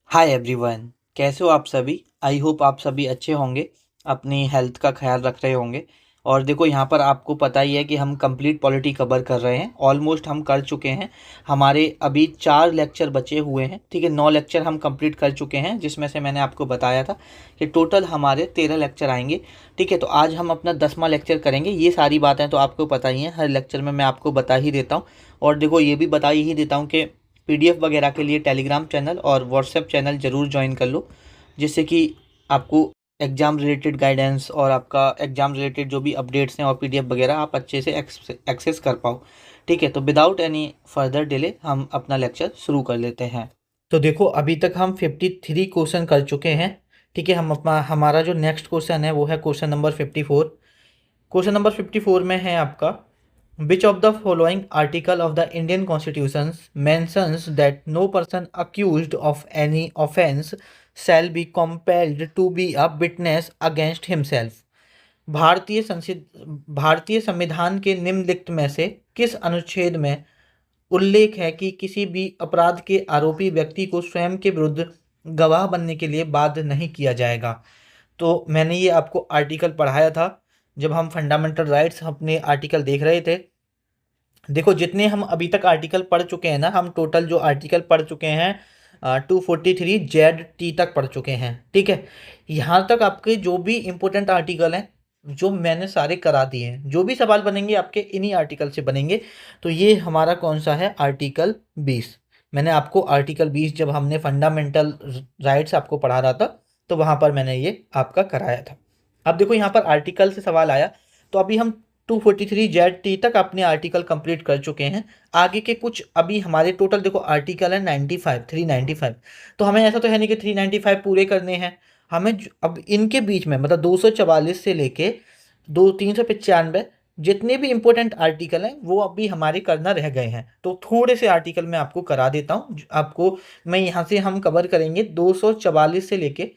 Hi everyone, कैसे हो आप सभी। आई होप आप सभी अच्छे होंगे, अपनी हेल्थ का ख्याल रख रहे होंगे। और देखो यहाँ पर आपको पता ही है कि हम कंप्लीट पॉलिटी कवर कर रहे हैं। ऑलमोस्ट हम कर चुके हैं। हमारे अभी 4 लेक्चर बचे हुए हैं, ठीक है। 9 लेक्चर हम कंप्लीट कर चुके हैं, जिसमें से मैंने आपको बताया था कि टोटल हमारे 13 लेक्चर आएंगे, ठीक है। तो आज हम अपना 10वां लेक्चर करेंगे। ये सारी बातें तो आपको पता ही हैं, हर लेक्चर में मैं आपको बता ही देता हूँ। और देखो ये भी बता ही देता हूँ कि पीडीएफ वगैरह के लिए टेलीग्राम चैनल और व्हाट्सएप चैनल ज़रूर ज्वाइन कर लो, जिससे कि आपको एग्ज़ाम रिलेटेड गाइडेंस और आपका एग्ज़ाम रिलेटेड जो भी अपडेट्स हैं और पीडीएफ वगैरह आप अच्छे से एक्सेस कर पाओ, ठीक है। तो विदाउट एनी फर्दर डिले हम अपना लेक्चर शुरू कर लेते हैं। तो देखो अभी तक हम 53 क्वेश्चन कर चुके हैं, ठीक है। हम अपना हमारा जो नेक्स्ट क्वेश्चन है वो है क्वेश्चन नंबर 54। क्वेश्चन नंबर 54 में है आपका, which of the following article of the Indian Constitution mentions that no person accused of any offence shall be compelled to be a witness against himself? भारतीय संविधान के निम्नलिखित में से किस अनुच्छेद में उल्लेख है कि किसी भी अपराध के आरोपी व्यक्ति को स्वयं के विरुद्ध गवाह बनने के लिए बाध्य नहीं किया जाएगा? तो मैंने ये आपको आर्टिकल पढ़ाया था जब हम फंडामेंटल राइट्स अपने आर्टिकल देख रहे थे। देखो जितने हम अभी तक आर्टिकल पढ़ चुके हैं ना, हम टोटल जो आर्टिकल पढ़ चुके हैं 243 ZT तक पढ़ चुके हैं, ठीक है। यहाँ तक आपके जो भी इम्पोर्टेंट आर्टिकल हैं जो मैंने सारे करा दिए हैं, जो भी सवाल बनेंगे आपके इन्हीं आर्टिकल से बनेंगे। तो ये हमारा कौन सा है, आर्टिकल 20। मैंने आपको आर्टिकल 20 जब हमने फंडामेंटल राइट्स आपको पढ़ा रहा था तो वहाँ पर मैंने ये आपका कराया था। अब देखो यहाँ पर आर्टिकल से सवाल आया, तो अभी हम 243 ZT तक अपने आर्टिकल कंप्लीट कर चुके हैं। आगे के कुछ अभी हमारे टोटल देखो आर्टिकल है 95, 395। तो हमें ऐसा तो है नहीं कि 395 पूरे करने हैं। हमें अब इनके बीच में मतलब 244 से लेके 395 जितने भी इंपॉर्टेंट आर्टिकल हैं वो अभी हमारे करना रह गए हैं। तो थोड़े से आर्टिकल मैं आपको करा देता हूँ आपको। मैं यहाँ से हम कवर करेंगे 244 से लेके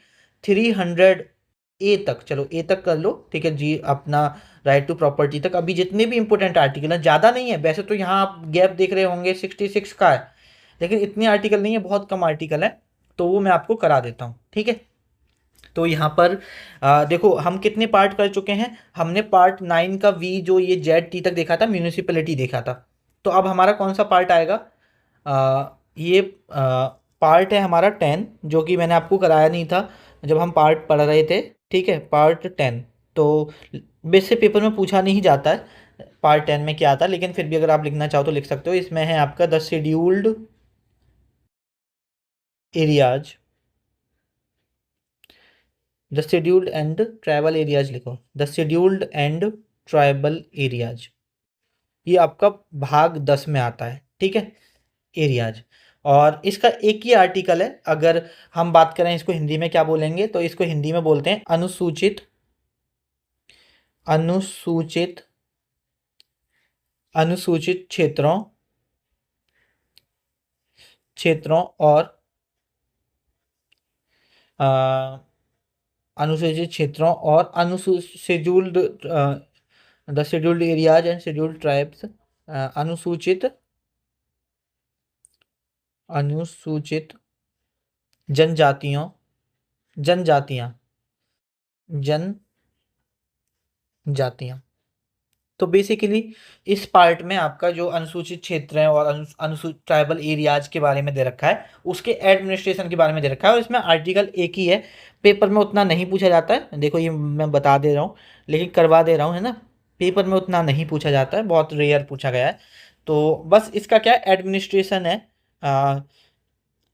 300 ए तक। चलो ए तक कर लो, ठीक है जी। अपना राइट टू प्रॉपर्टी तक अभी जितने भी इंपॉर्टेंट आर्टिकल हैं, ज़्यादा नहीं है वैसे तो। यहाँ आप गैप देख रहे होंगे 66 का है, लेकिन इतने आर्टिकल नहीं है, बहुत कम आर्टिकल है। तो वो मैं आपको करा देता हूँ, ठीक है। तो यहाँ पर देखो हम कितने पार्ट कर चुके हैं। हमने पार्ट 9 का वी जो ये ZT तक देखा था, म्यूनिसिपैलिटी देखा था। तो अब हमारा कौन सा पार्ट आएगा, ये पार्ट है हमारा 10, जो कि मैंने आपको कराया नहीं था जब हम पार्ट पढ़ रहे थे, ठीक है। पार्ट 10 तो वैसे पेपर में पूछा नहीं जाता है पार्ट 10 में क्या आता है, लेकिन फिर भी अगर आप लिखना चाहो तो लिख सकते हो। इसमें है आपका the scheduled areas, the scheduled and tribal areas लिखो, the scheduled and tribal areas. ये आपका भाग 10 में आता है, ठीक है, एरियाज। और इसका एक ही आर्टिकल है। अगर हम बात करें इसको हिंदी में क्या बोलेंगे, तो इसको हिंदी में बोलते हैं अनुसूचित अनुसूचित अनुसूचित क्षेत्रों क्षेत्रों और अ, अनुसूचित क्षेत्रों और अनुसूचित the scheduled areas and scheduled tribes. अनुसूचित अनुसूचित जनजातियों जनजातियां जनजातियां। तो बेसिकली इस पार्ट में आपका जो अनुसूचित क्षेत्र है और अनुसूचित ट्राइबल एरियाज के बारे में दे रखा है, उसके एडमिनिस्ट्रेशन के बारे में दे रखा है। और इसमें आर्टिकल एक ही है, पेपर में उतना नहीं पूछा जाता है। देखो ये मैं बता दे रहा हूँ, लेकिन करवा दे रहा हूँ, है ना। पेपर में उतना नहीं पूछा जाता है, बहुत रेयर पूछा गया है। तो बस इसका क्या एडमिनिस्ट्रेशन है,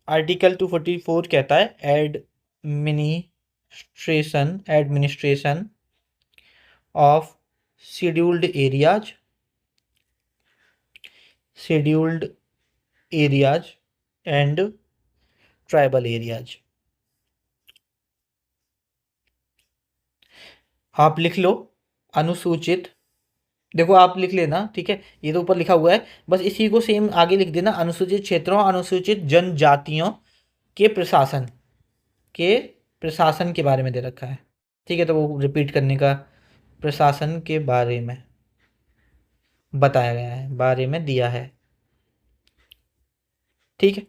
आर्टिकल 244 कहता है administration of scheduled areas scheduled areas and tribal areas. आप लिख लो अनुसूचित, देखो आप लिख लेना, ठीक है। ये तो ऊपर लिखा हुआ है, बस इसी को सेम आगे लिख देना, अनुसूचित क्षेत्रों अनुसूचित जनजातियों के प्रशासन के प्रशासन के बारे में दे रखा है, ठीक है। तो वो रिपीट करने का, प्रशासन के बारे में बताया गया है, बारे में दिया है, ठीक है।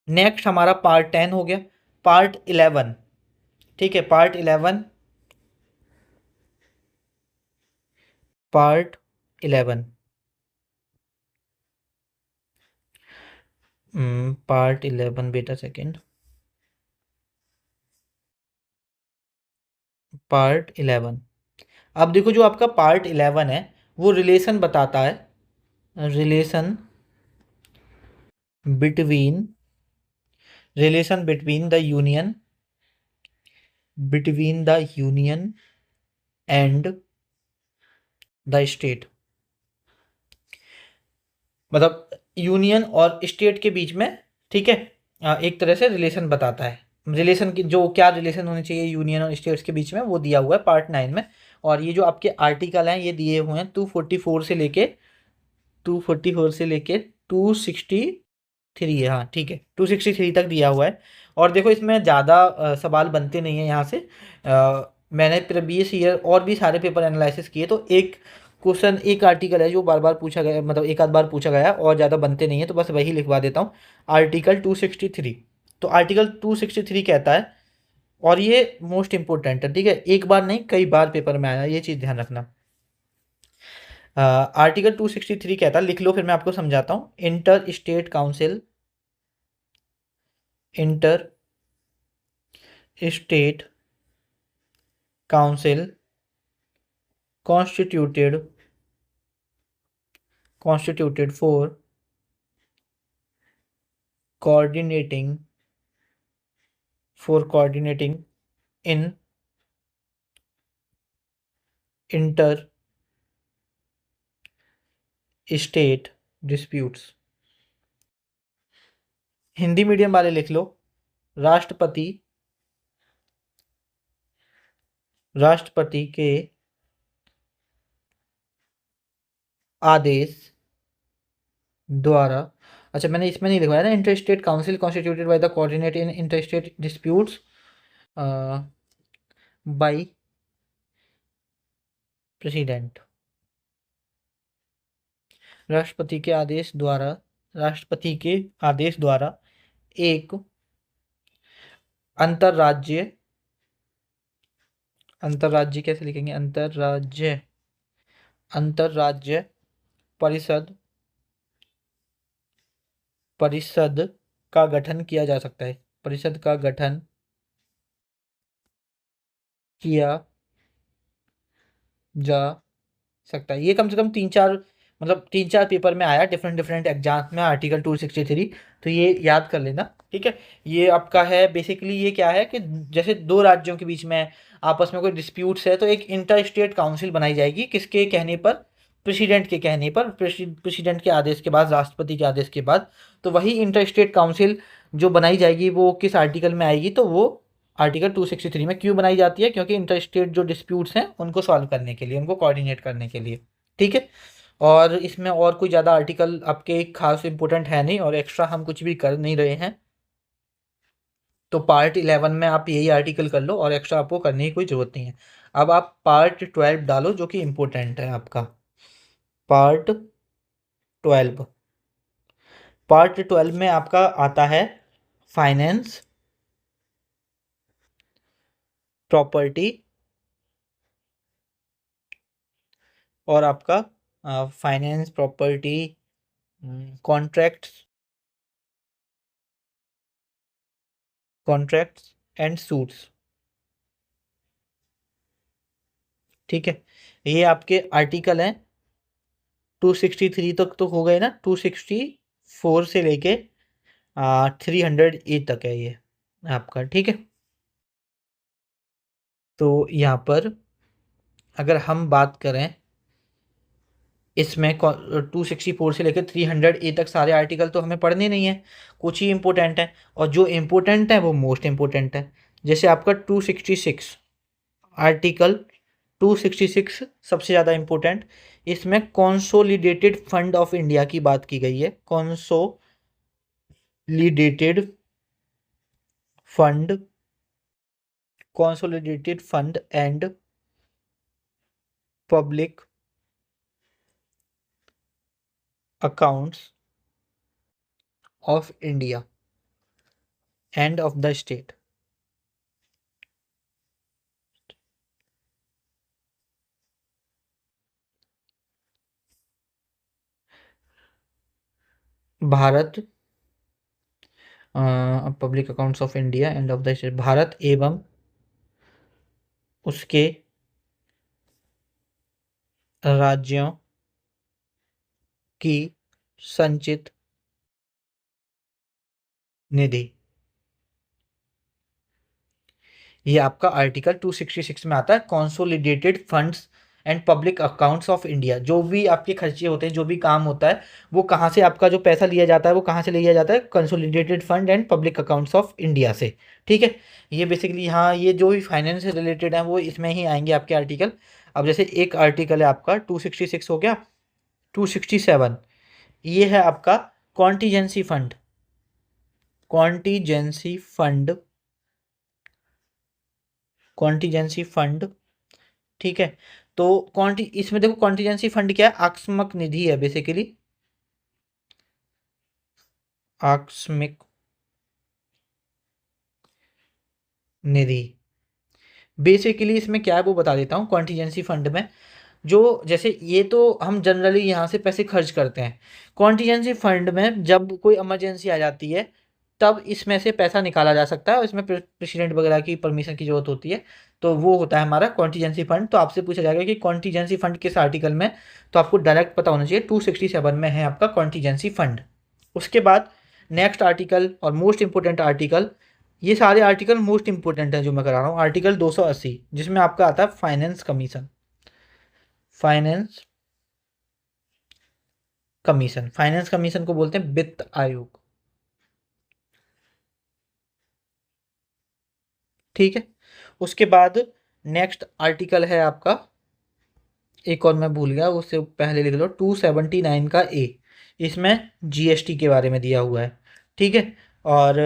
नेक्स्ट हमारा पार्ट 10 हो गया। पार्ट 11, ठीक है, पार्ट 11, पार्ट 11, पार्ट 11, बेटा सेकेंड, पार्ट 11। अब देखो जो आपका पार्ट 11 है वो रिलेशन बताता है, relation between, relation between the union, between the union and the state, मतलब यूनियन और स्टेट के बीच में, ठीक है, एक तरह से रिलेशन बताता है। रिलेशन की जो क्या रिलेशन होने चाहिए यूनियन और स्टेट्स के बीच में वो दिया हुआ है पार्ट 9 में। और ये जो आपके आर्टिकल हैं ये दिए हुए हैं 244 से लेके 244 से लेके 263 है, हाँ ठीक है 263 तक दिया हुआ है। और देखो इसमें ज़्यादा सवाल बनते नहीं हैं यहाँ से। मैंने प्रीवियस ईयर और भी सारे पेपर एनालिसिस किए तो एक क्वेश्चन एक आर्टिकल है जो बार बार पूछा गया, मतलब एक आध बार पूछा गया और ज़्यादा बनते नहीं है, तो बस वही लिखवा देता हूँ। आर्टिकल 263, तो आर्टिकल 263 कहता है, और ये मोस्ट इंपॉर्टेंट है, ठीक है, एक बार नहीं कई बार पेपर में आया, ये चीज़ ध्यान रखना। आर्टिकल 263 कहता है, लिख लो फिर मैं आपको समझाता हूँ। Inter state council, inter state council constituted, constituted for coordinating, for coordinating in inter state disputes. Hindi medium वाले लिख लो, राष्ट्रपति, राष्ट्रपति के आदेश द्वारा, अच्छा मैंने इसमें नहीं लिखवाया ना, inter state council constituted by the coordinate in inter state disputes by president, राष्ट्रपति के आदेश द्वारा, राष्ट्रपति के आदेश द्वारा एक अंतरराज्य, अंतरराज्य कैसे लिखेंगे, अंतरराज्य, अंतरराज्य परिषद, परिषद का गठन किया जा सकता है, परिषद का गठन किया जा सकता है। ये कम से कम तीन चार, मतलब तीन चार पेपर में आया डिफरेंट डिफरेंट एग्जाम में, आर्टिकल 263, तो ये याद कर लेना, ठीक है। ये आपका है बेसिकली, ये क्या है कि जैसे दो राज्यों के बीच में आपस में कोई डिस्प्यूट्स है तो एक इंटर स्टेट काउंसिल बनाई जाएगी, किसके कहने पर, प्रेसिडेंट के कहने पर, प्रेसिडेंट के आदेश के बाद, राष्ट्रपति के आदेश के बाद। तो वही इंटर स्टेट काउंसिल जो बनाई जाएगी वो किस आर्टिकल में आएगी, तो वो आर्टिकल 263 में क्यों बनाई जाती है, क्योंकि इंटर स्टेट जो डिस्प्यूट्स हैं उनको सॉल्व करने के लिए, उनको कोऑर्डिनेट करने के लिए, ठीक है। और इसमें और कोई ज़्यादा आर्टिकल आपके खास इंपॉर्टेंट है नहीं, और एक्स्ट्रा हम कुछ भी कर नहीं रहे हैं। तो पार्ट 11 में आप यही आर्टिकल कर लो और एक्स्ट्रा आपको करने की कोई ज़रूरत नहीं है। अब आप पार्ट 12 डालो जो कि इम्पोर्टेंट है आपका, पार्ट 12। पार्ट 12 में आपका आता है फाइनेंस, प्रॉपर्टी और आपका finance, property, contracts, contracts and suits, ठीक है। ये आपके आर्टिकल हैं 263 तक तो हो गए ना, 264 से लेके 308 तक है ये आपका, ठीक है। तो यहाँ पर अगर हम बात करें, इसमें 264 से लेकर 300 ए तक सारे आर्टिकल तो हमें पढ़ने नहीं है, कुछ ही इंपॉर्टेंट है, और जो इम्पोर्टेंट है वो मोस्ट इम्पोर्टेंट है। जैसे आपका 266 आर्टिकल, 266 सबसे ज़्यादा इम्पोर्टेंट, इसमें कॉन्सोलिडेटेड फंड ऑफ इंडिया की बात की गई है, consolidated fund, consolidated fund and public accounts of India, end of the state. Bharat, public accounts of India end of the state, Bharat एवं उसके राज्यों की संचित निधि। ये आपका आर्टिकल 266 में आता है, consolidated funds and public accounts of India. जो भी आपके खर्चे होते हैं, जो भी काम होता है, वो कहाँ से, आपका जो पैसा लिया जाता है वो कहाँ से लिया जाता है, consolidated fund and public accounts of India से। ठीक है, ये बेसिकली, हाँ, ये जो भी फाइनेंस से रिलेटेड है वो इसमें ही आएंगे आपके आर्टिकल। अब जैसे एक आर्टिकल है आपका 266 हो गया, 267 ये है आपका contingency fund. Contingency fund, contingency fund, ठीक है। तो कॉन्टी इसमें देखो, कॉन्टीजेंसी फंड क्या है, आकस्मिक निधि है बेसिकली, आकस्मिक निधि। बेसिकली इसमें क्या है वो बता देता हूँ। कॉन्टीजेंसी फंड में जो, जैसे ये तो हम जनरली यहाँ से पैसे खर्च करते हैं, कॉन्टीजेंसी फंड में जब कोई इमरजेंसी आ जाती है तब इसमें से पैसा निकाला जा सकता है, इसमें प्रेसिडेंट वगैरह की परमिशन की जरूरत होती है। तो वो होता है हमारा कॉन्टीजेंसी फंड। तो आपसे पूछा जाएगा कि कॉन्टीजेंसी फंड किस आर्टिकल में, तो आपको डायरेक्ट पता होना चाहिए 267 में है आपका कॉन्टीजेंसी फंड। उसके बाद नेक्स्ट आर्टिकल और मोस्ट इंपोर्टेंट आर्टिकल, ये सारे आर्टिकल मोस्ट इंपोर्टेंट हैं जो मैं करा रहा हूँ, आर्टिकल 280 जिसमें आपका आता है finance commission. Finance commission, finance commission को बोलते हैं वित्त आयोग। ठीक है, उसके बाद नेक्स्ट आर्टिकल है आपका, एक और मैं भूल गया, उससे पहले लिख लो 279 का ए। इसमें जीएसटी के बारे में दिया हुआ है। ठीक है, और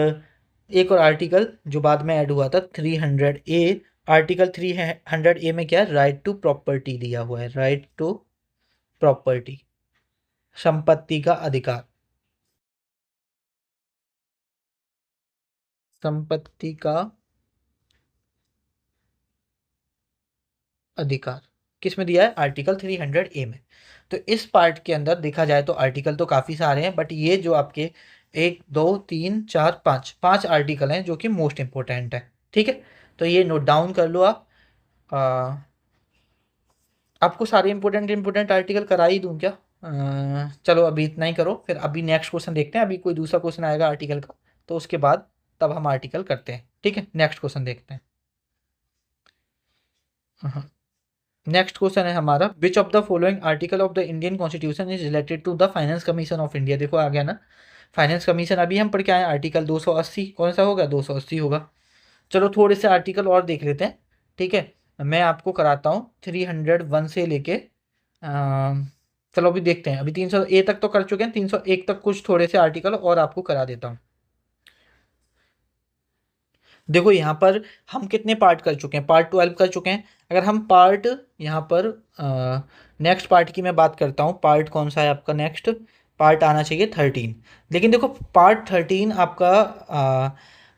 एक और आर्टिकल जो बाद में ऐड हुआ था 300 ए। आर्टिकल 300 ए में क्या है, राइट टू प्रॉपर्टी दिया हुआ है, राइट टू प्रॉपर्टी, संपत्ति का अधिकार। संपत्ति का अधिकार किस में दिया है, आर्टिकल 300 ए में। तो इस पार्ट के अंदर देखा जाए तो आर्टिकल तो काफ़ी सारे हैं, बट ये जो आपके 1 2 3 4 5 आर्टिकल हैं जो कि मोस्ट इंपॉर्टेंट है। ठीक है, तो ये नोट डाउन कर लो आप। आ, आपको सारे इंपॉर्टेंट इंपॉर्टेंट आर्टिकल करा ही दूं क्या? चलो अभी इतना ही करो, फिर अभी नेक्स्ट क्वेश्चन देखते हैं। अभी कोई दूसरा क्वेश्चन आएगा आर्टिकल का, तो उसके बाद तब हम आर्टिकल करते हैं। ठीक है, नेक्स्ट क्वेश्चन देखते हैं। हाँ, नेक्स्ट क्वेश्चन है हमारा, which of the following article of the Indian constitution is related to the finance commission of India. देखो आ गया ना, फाइनेंस कमीशन अभी हम पढ़ के आए, आर्टिकल 280 कौन सा होगा, 280 होगा। चलो थोड़े से आर्टिकल और देख लेते हैं। ठीक है, मैं आपको कराता हूँ 301 से लेके चलो अभी देखते हैं, अभी 300 ए तक तो कर चुके हैं, 301 तक कुछ थोड़े से आर्टिकल और आपको करा देता हूँ। देखो यहाँ पर हम कितने पार्ट कर चुके हैं, पार्ट 12 कर चुके हैं। अगर हम पार्ट यहाँ पर नेक्स्ट पार्ट की मैं बात करता हूँ, पार्ट कौन सा है आपका, नेक्स्ट पार्ट आना चाहिए 13। लेकिन देखो पार्ट 13 आपका,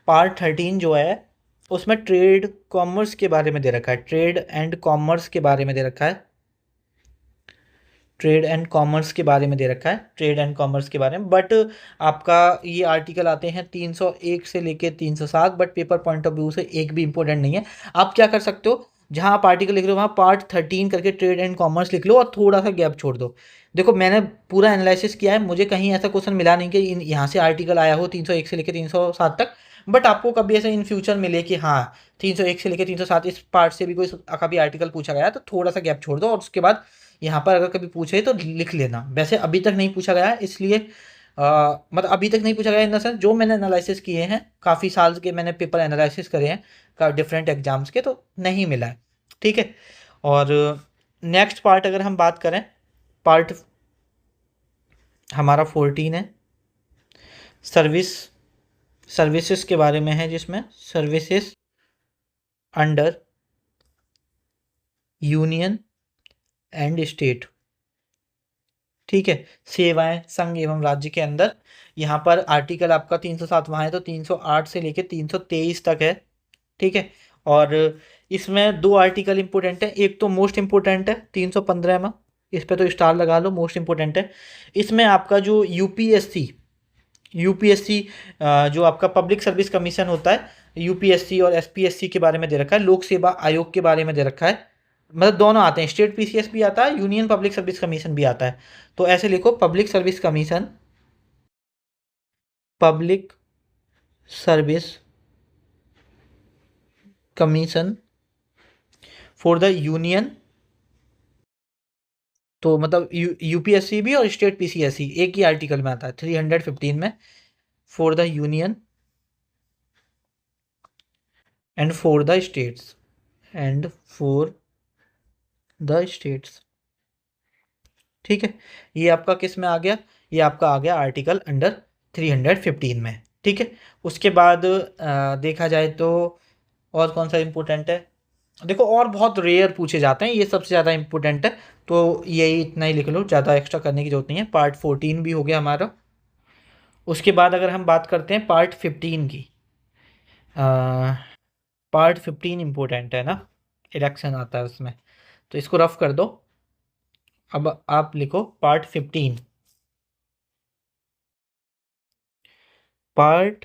पार्ट 13 जो है उसमें ट्रेड कॉमर्स के बारे में दे रखा है, ट्रेड एंड कॉमर्स के बारे में दे रखा है, ट्रेड एंड कॉमर्स के बारे में दे रखा है, ट्रेड एंड कॉमर्स के बारे में। बट आपका ये आर्टिकल आते हैं 301 से लेके 307, but paper point of view से एक भी इंपॉर्टेंट नहीं है। आप क्या कर सकते हो, जहाँ आप आर्टिकल लिख रहे हो वहाँ पार्ट 13 करके ट्रेड एंड कॉमर्स लिख लो और थोड़ा सा गैप छोड़ दो। देखो मैंने पूरा एनालिसिस किया है, मुझे कहीं ऐसा क्वेश्चन मिला नहीं कि यहाँ से आर्टिकल आया हो 301 से लेकर 307 तक। बट आपको कभी ऐसा इन फ्यूचर मिले कि हाँ 301 से लेकर 307 इस पार्ट से भी कोई कभी आर्टिकल पूछा गया, तो थोड़ा सा गैप छोड़ दो और उसके बाद यहाँ पर अगर कभी पूछे तो लिख लेना। वैसे अभी तक नहीं पूछा गया है, इसलिए मतलब अभी तक नहीं पूछा गया इन द सेंस, जो मैंने एनालिसिस किए हैं, काफ़ी साल के मैंने पेपर एनालिसिस करे हैं का डिफरेंट एग्जाम्स के, तो नहीं मिला है। ठीक है, और नेक्स्ट पार्ट अगर हम बात करें, पार्ट हमारा 14 है, सर्विस, सर्विसेज के बारे में है, जिसमें services under union and state, ठीक है, सेवाएं संघ एवं राज्य के अंदर। यहाँ पर आर्टिकल आपका 307 वहाँ है, तो 308 से लेके 323 तक है। ठीक है, और इसमें दो आर्टिकल इंपॉर्टेंट है। एक तो मोस्ट इंपॉर्टेंट है 315 में, इस पे तो स्टार लगा लो, मोस्ट इंपॉर्टेंट है। इसमें आपका जो यूपीएससी यूपीएससी जो आपका पब्लिक सर्विस कमीशन होता है, यूपीएससी और एसपीएससी के बारे में दे रखा है, लोक सेवा आयोग के बारे में दे रखा है। मतलब दोनों आते हैं, स्टेट पीसीएस भी आता है, यूनियन पब्लिक सर्विस कमीशन भी आता है। तो ऐसे लिखो, public service commission, public service commission for the union. तो मतलब यूपीएससी भी और स्टेट पीसीएससी एक ही आर्टिकल में आता है 315 में, for the union and for the states, and for the states. ठीक है, ये आपका किस में आ गया, ये आपका आ गया आर्टिकल अंडर 315 में। ठीक है, उसके बाद देखा जाए तो और कौन सा इंपॉर्टेंट है, देखो और बहुत रेयर पूछे जाते हैं, ये सबसे ज़्यादा इंपॉर्टेंट है, तो यही इतना ही लिख लो, ज़्यादा एक्स्ट्रा करने की जरूरत नहीं है। पार्ट 14 भी हो गया हमारा। उसके बाद अगर हम बात करते हैं पार्ट 15 की, पार्ट 15 इंपॉर्टेंट है ना, इलेक्शन आता है उसमें, तो इसको रफ कर दो। अब आप लिखो पार्ट 15, पार्ट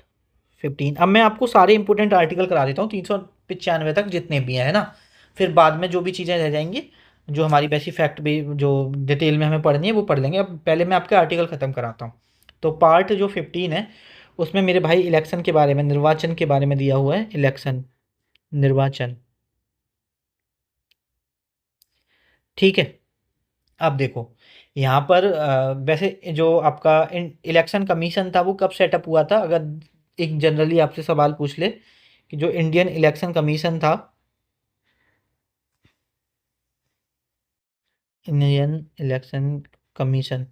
15। अब मैं आपको सारे इंपॉर्टेंट आर्टिकल करा देता हूँ 395 तक जितने भी हैं, है ना। फिर बाद में जो भी चीज़ें रह जाएंगी, जो हमारी बेसिक फैक्ट भी जो डिटेल में हमें पढ़नी है वो पढ़ लेंगे। अब पहले मैं आपके आर्टिकल ख़त्म कराता हूँ। तो पार्ट जो 15 है उसमें मेरे भाई इलेक्शन के बारे में, निर्वाचन के बारे में दिया हुआ है, इलेक्शन, निर्वाचन। ठीक है, अब देखो यहाँ पर वैसे जो आपका इलेक्शन कमीशन था वो कब सेटअप हुआ था, अगर एक जनरली आपसे सवाल पूछ ले कि जो इंडियन इलेक्शन कमीशन था, इंडियन इलेक्शन कमीशन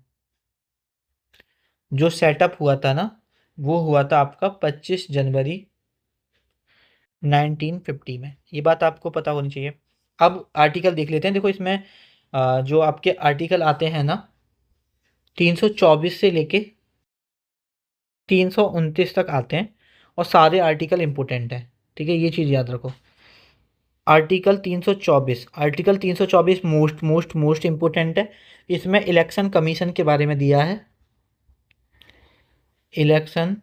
जो सेटअप हुआ था ना, वो हुआ था आपका 25 जनवरी 1950 में। ये बात आपको पता होनी चाहिए। अब आर्टिकल देख लेते हैं। देखो इसमें जो आपके आर्टिकल आते हैं ना, 324 से लेके 329 तक आते हैं, और सारे आर्टिकल इंपॉर्टेंट हैं। ठीक है, ये चीज़ याद रखो। Article 324 most most most important है। इसमें इलेक्शन कमीशन के बारे में दिया है, इलेक्शन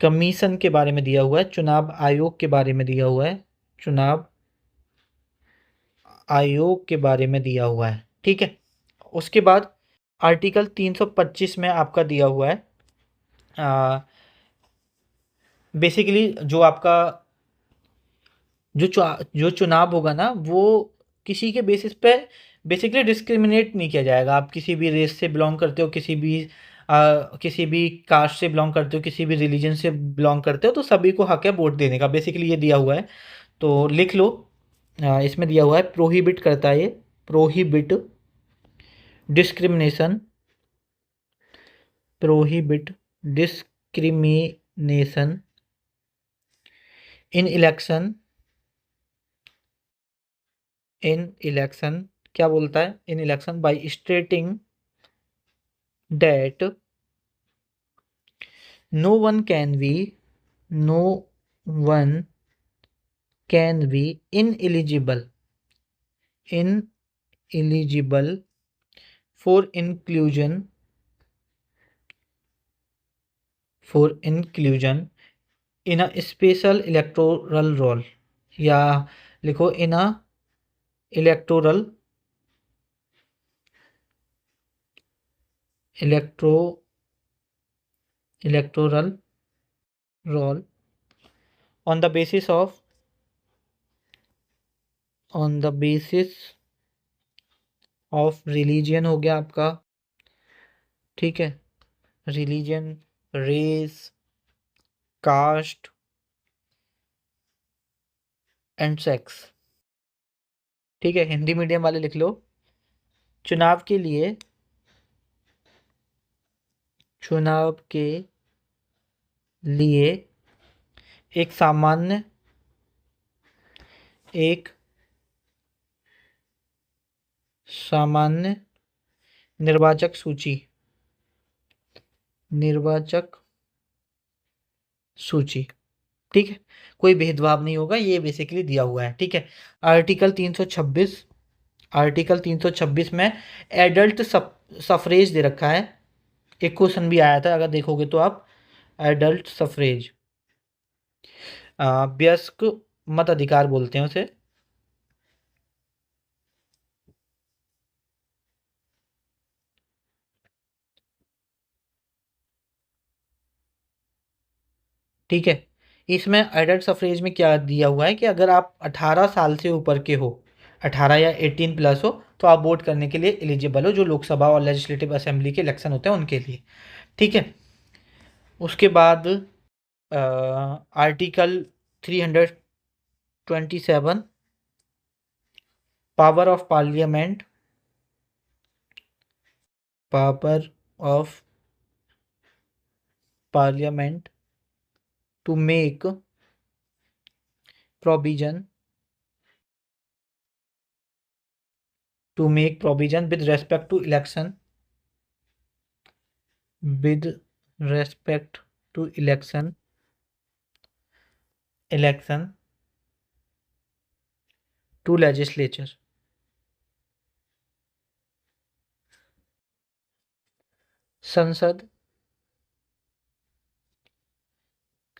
कमीशन के बारे में दिया हुआ है, चुनाव आयोग के बारे में दिया हुआ है, चुनाव आयोग के बारे में दिया हुआ है। ठीक है, उसके बाद आर्टिकल 325 में आपका दिया हुआ है, बेसिकली जो आपका जो चुनाव होगा ना, वो किसी के बेसिस पे बेसिकली डिस्क्रिमिनेट नहीं किया जाएगा। आप किसी भी रेस से बिलोंग करते हो, किसी भी कास्ट से बिलोंग करते हो, किसी भी रिलीजन से बिलोंग करते हो, तो सभी को हक है वोट देने का, बेसिकली ये दिया हुआ है। तो लिख लो, इसमें दिया हुआ है प्रोहिबिट करता है ये, prohibit discrimination, prohibit discrimination in election, in election क्या बोलता है, in election by stating that no one can be, no one can be ineligible, ineligible for inclusion, for inclusion in a special electoral roll, या लिखो in a electoral, electro electoral roll on the basis of, on the basis of religion हो गया आपका। ठीक है, religion, race, caste and sex. ठीक है, Hindi medium वाले लिख लो, चुनाव के लिए, चुनाव के लिए एक सामान्य, एक सामान्य निर्वाचक सूची, निर्वाचक सूची, ठीक है, कोई भेदभाव नहीं होगा, ये बेसिकली दिया हुआ है, ठीक है। आर्टिकल 326, आर्टिकल 326 में एडल्ट सफरेज दे रखा है। एक क्वेश्चन भी आया था, अगर देखोगे तो आप, एडल्ट सफरेज, वयस्क मताधिकार बोलते हैं उसे। ठीक है, इसमें एडल्ट सफरेज में क्या दिया हुआ है कि अगर आप 18 साल से ऊपर के हो, 18 या 18 प्लस हो, तो आप वोट करने के लिए एलिजिबल हो, जो लोकसभा और लेजिस्लेटिव असेंबली के इलेक्शन होते हैं उनके लिए, ठीक है। उसके बाद article 327, power of parliament, power of parliament to make provision, to make provision with respect to election, with respect to election to legislature। संसद,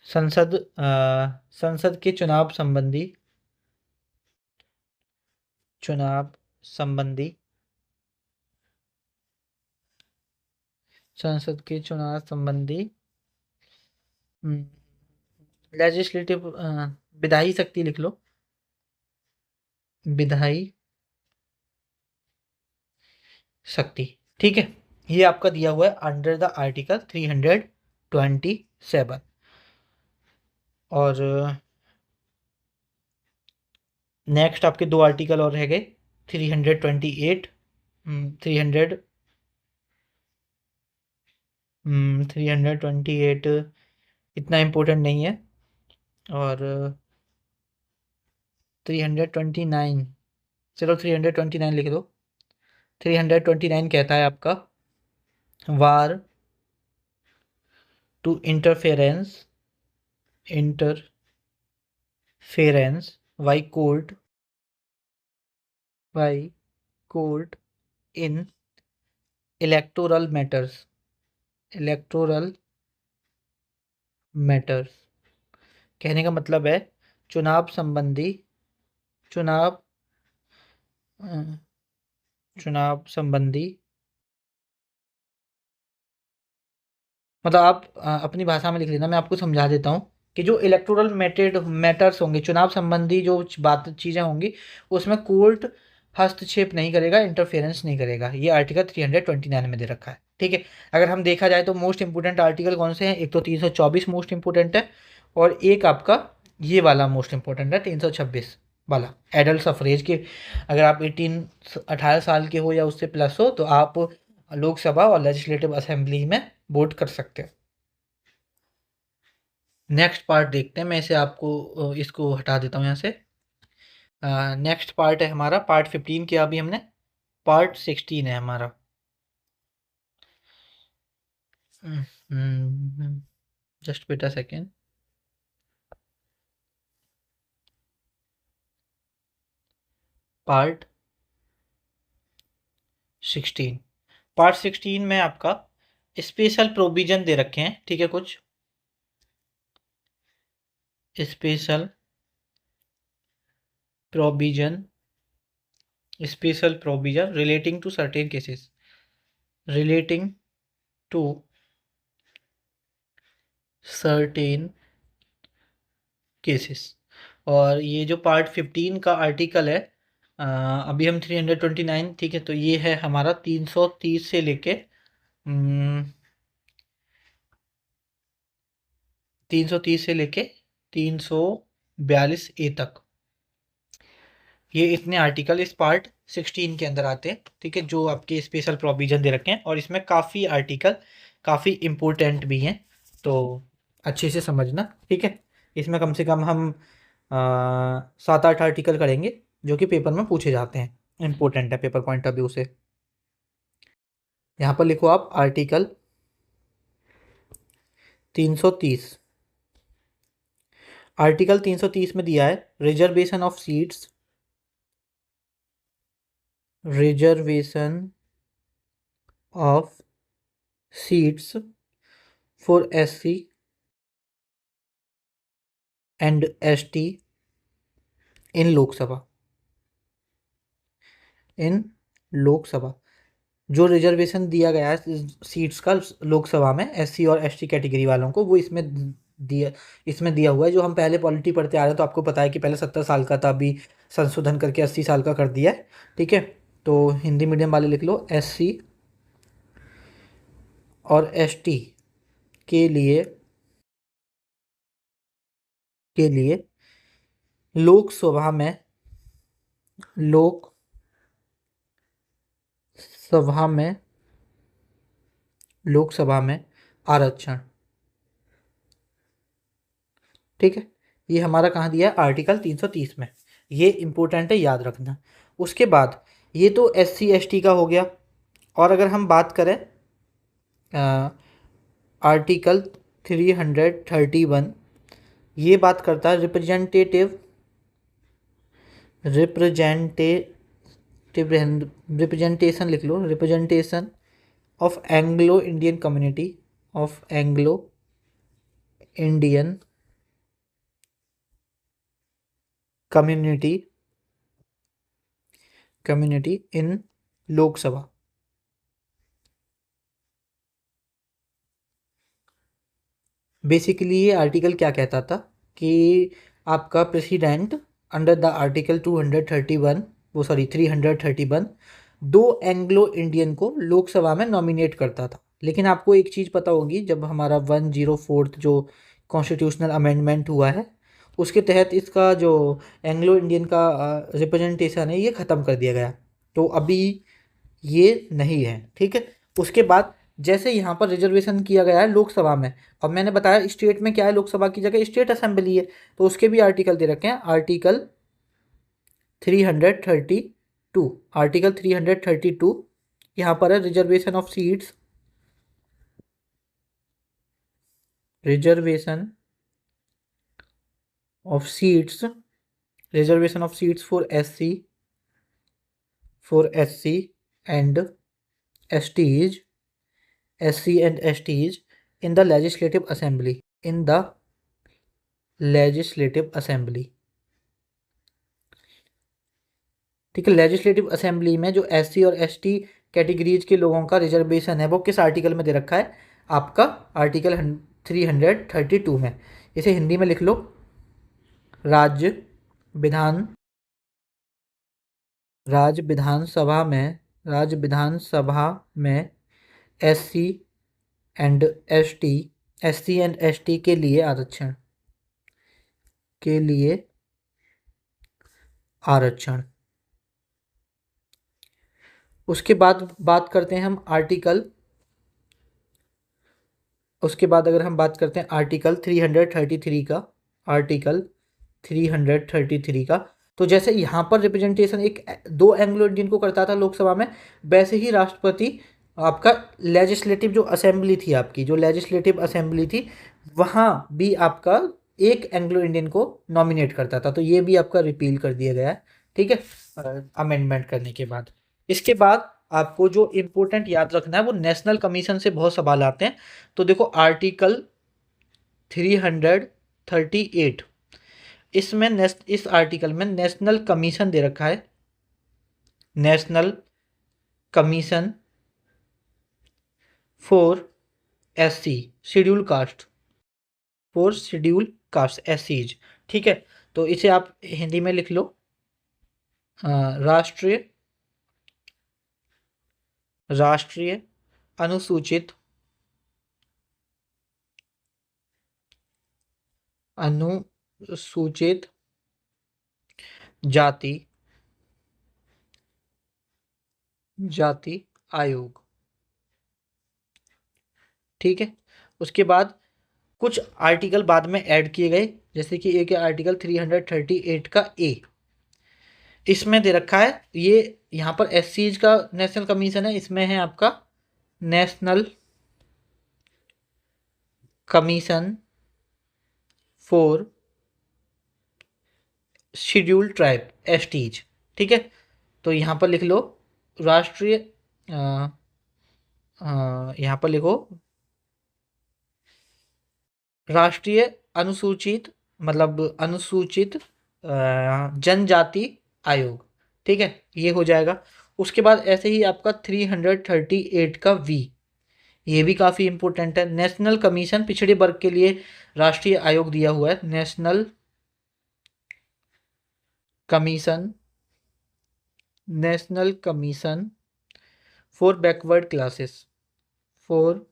संसद संसद के चुनाव संबंधी, चुनाव संबंधी, संसद के चुनाव संबंधी लेजिस्लेटिव, विधायी शक्ति लिख लो, विधायी शक्ति, ठीक है। ये आपका दिया हुआ है अंडर द आर्टिकल 327। और नेक्स्ट आपके दो आर्टिकल और रह गए, 328, 328 इतना इम्पोर्टेंट नहीं है, और 329, चलो 329 लिख दो। 329 कहता है आपका, bar to interference by court in electoral matters, electoral matters, कहने का मतलब है चुनाव संबंधी, चुनाव संबंधी, मतलब आप अपनी भाषा में लिख लेना, मैं आपको समझा देता हूँ कि जो इलेक्टोरल मैटर्स होंगे, चुनाव संबंधी जो चीज़ें होंगी, उसमें कोर्ट हस्तक्षेप नहीं करेगा, इंटरफेरेंस नहीं करेगा। ये आर्टिकल 329 में दे रखा है, ठीक है। अगर हम देखा जाए तो मोस्ट इंपोर्टेंट आर्टिकल कौन से हैं, एक तो 324 मोस्ट इंपोर्टेंट है, और एक आपका ये वाला मोस्ट इंपोर्टेंट है 326 वाला, एडल्ट सफरेज के। अगर आप 18 साल के हो या उससे प्लस हो, तो आप लोकसभा और लेजिस्लेटिव असेंबली में वोट कर सकते हैं। नेक्स्ट पार्ट देखते हैं, मैं इसे आपको इसको हटा देता हूँ यहाँ से। नेक्स्ट पार्ट है हमारा, पार्ट 15 किया अभी हमने, पार्ट 16 है हमारा। Just wait a second. Part 16, part 16 में आपका स्पेशल प्रोविजन दे रखे हैं, ठीक है, कुछ special provision, special provision relating to certain cases, relating to certain cases. और ये जो पार्ट 15 का आर्टिकल है, अभी हम 329, ठीक है, तो ये है हमारा 330 से लेके 330 से लेके 342 ए तक, ये इतने आर्टिकल इस पार्ट 16 के अंदर आते हैं, ठीक है, जो आपके स्पेशल प्रोविजन दे रखे हैं। और इसमें काफ़ी आर्टिकल काफ़ी इम्पोर्टेंट भी हैं, तो अच्छे से समझना, ठीक है। इसमें कम से कम हम 7-8 आर्टिकल करेंगे जो कि पेपर में पूछे जाते हैं, इंपॉर्टेंट है पेपर पॉइंट ऑफ व्यू से। यहाँ पर लिखो आप आर्टिकल 330। आर्टिकल 330 में दिया है reservation of seats, reservation of seats for SC and ST इन लोकसभा। इन लोकसभा जो रिजर्वेशन दिया गया है सीट्स का लोकसभा में SC और ST कैटेगरी वालों को, वो इसमें दिया हुआ है। जो हम पहले पॉलिटी पढ़ते आ रहे हैं तो आपको पता है कि पहले 70 साल का था, अभी संशोधन करके 80 साल का कर दिया है। ठीक है, तो हिंदी मीडियम वाले लिख लो SC और ST के लिए लोकसभा में आरक्षण। ठीक है, ये हमारा कहाँ दिया है? आर्टिकल 330 में। ये इंपॉर्टेंट है, याद रखना। उसके बाद ये तो SC ST का हो गया। और अगर हम बात करें आर्टिकल 331, ये बात करता है रिप्रेजेंटेशन लिख लो, representation of Anglo Indian community, of Anglo Indian community in Lok Sabha. Basically ये आर्टिकल क्या कहता था कि आपका प्रेसिडेंट अंडर द आर्टिकल 331 दो एंग्लो इंडियन को लोकसभा में नॉमिनेट करता था। लेकिन आपको एक चीज़ पता होगी, जब हमारा 104 जो कॉन्स्टिट्यूशनल अमेंडमेंट हुआ है उसके तहत इसका जो एंग्लो इंडियन का रिप्रेजेंटेशन है ये ख़त्म कर दिया गया, तो अभी ये नहीं है। ठीक है, उसके बाद जैसे यहाँ पर रिजर्वेशन किया गया है लोकसभा में, अब मैंने बताया स्टेट में क्या है, लोकसभा की जगह स्टेट असेंबली है, तो उसके भी आर्टिकल दे रखे हैं। आर्टिकल 332 यहाँ पर है reservation of seats, reservation of seats for SC and STs in the legislative assembly, ठीक है। लेजिस्लेटिव असेंबली में जो SC और ST कैटेगरीज के लोगों का रिजर्वेशन है वो किस आर्टिकल में दे रखा है? आपका आर्टिकल 332 में। इसे हिंदी में लिख लो, राज्य विधानसभा में SC एंड ST के लिए आरक्षण। उसके बाद बात करते हैं हम अगर हम बात करते हैं आर्टिकल 333 का, तो जैसे यहाँ पर रिप्रेजेंटेशन दो एंग्लो इंडियन को करता था लोकसभा में, वैसे ही राष्ट्रपति आपका लेजिस्लेटिव जो लेजिस्लेटिव असेंबली थी वहाँ भी आपका एक एंग्लो इंडियन को नॉमिनेट करता था, तो ये भी आपका रिपील कर दिया गया है। ठीक है, अमेंडमेंट करने के बाद। इसके बाद आपको जो इम्पोर्टेंट याद रखना है वो नेशनल कमीशन से बहुत सवाल आते हैं। तो देखो आर्टिकल 338, इस आर्टिकल में नेशनल कमीशन दे रखा है, national commission for SC schedule caste SCs। ठीक है, तो इसे आप हिंदी में लिख लो, राष्ट्रीय अनुसूचित जाति आयोग। ठीक है, उसके बाद कुछ आर्टिकल बाद में ऐड किए गए, जैसे कि एक आर्टिकल 338 का A, इसमें दे रखा है ये यहाँ पर एससीज का नेशनल कमीशन है, इसमें है आपका national commission for scheduled tribe, STs. ठीक है, तो यहाँ पर लिख लो राष्ट्रीय यहाँ पर लिखो राष्ट्रीय अनुसूचित, मतलब अनुसूचित जनजाति आयोग। ठीक है, ये हो जाएगा। उसके बाद ऐसे ही आपका 338 का वी, ये भी काफ़ी इंपॉर्टेंट है। नेशनल कमीशन पिछड़े वर्ग के लिए राष्ट्रीय आयोग दिया हुआ है, national commission, national commission for backward classes, for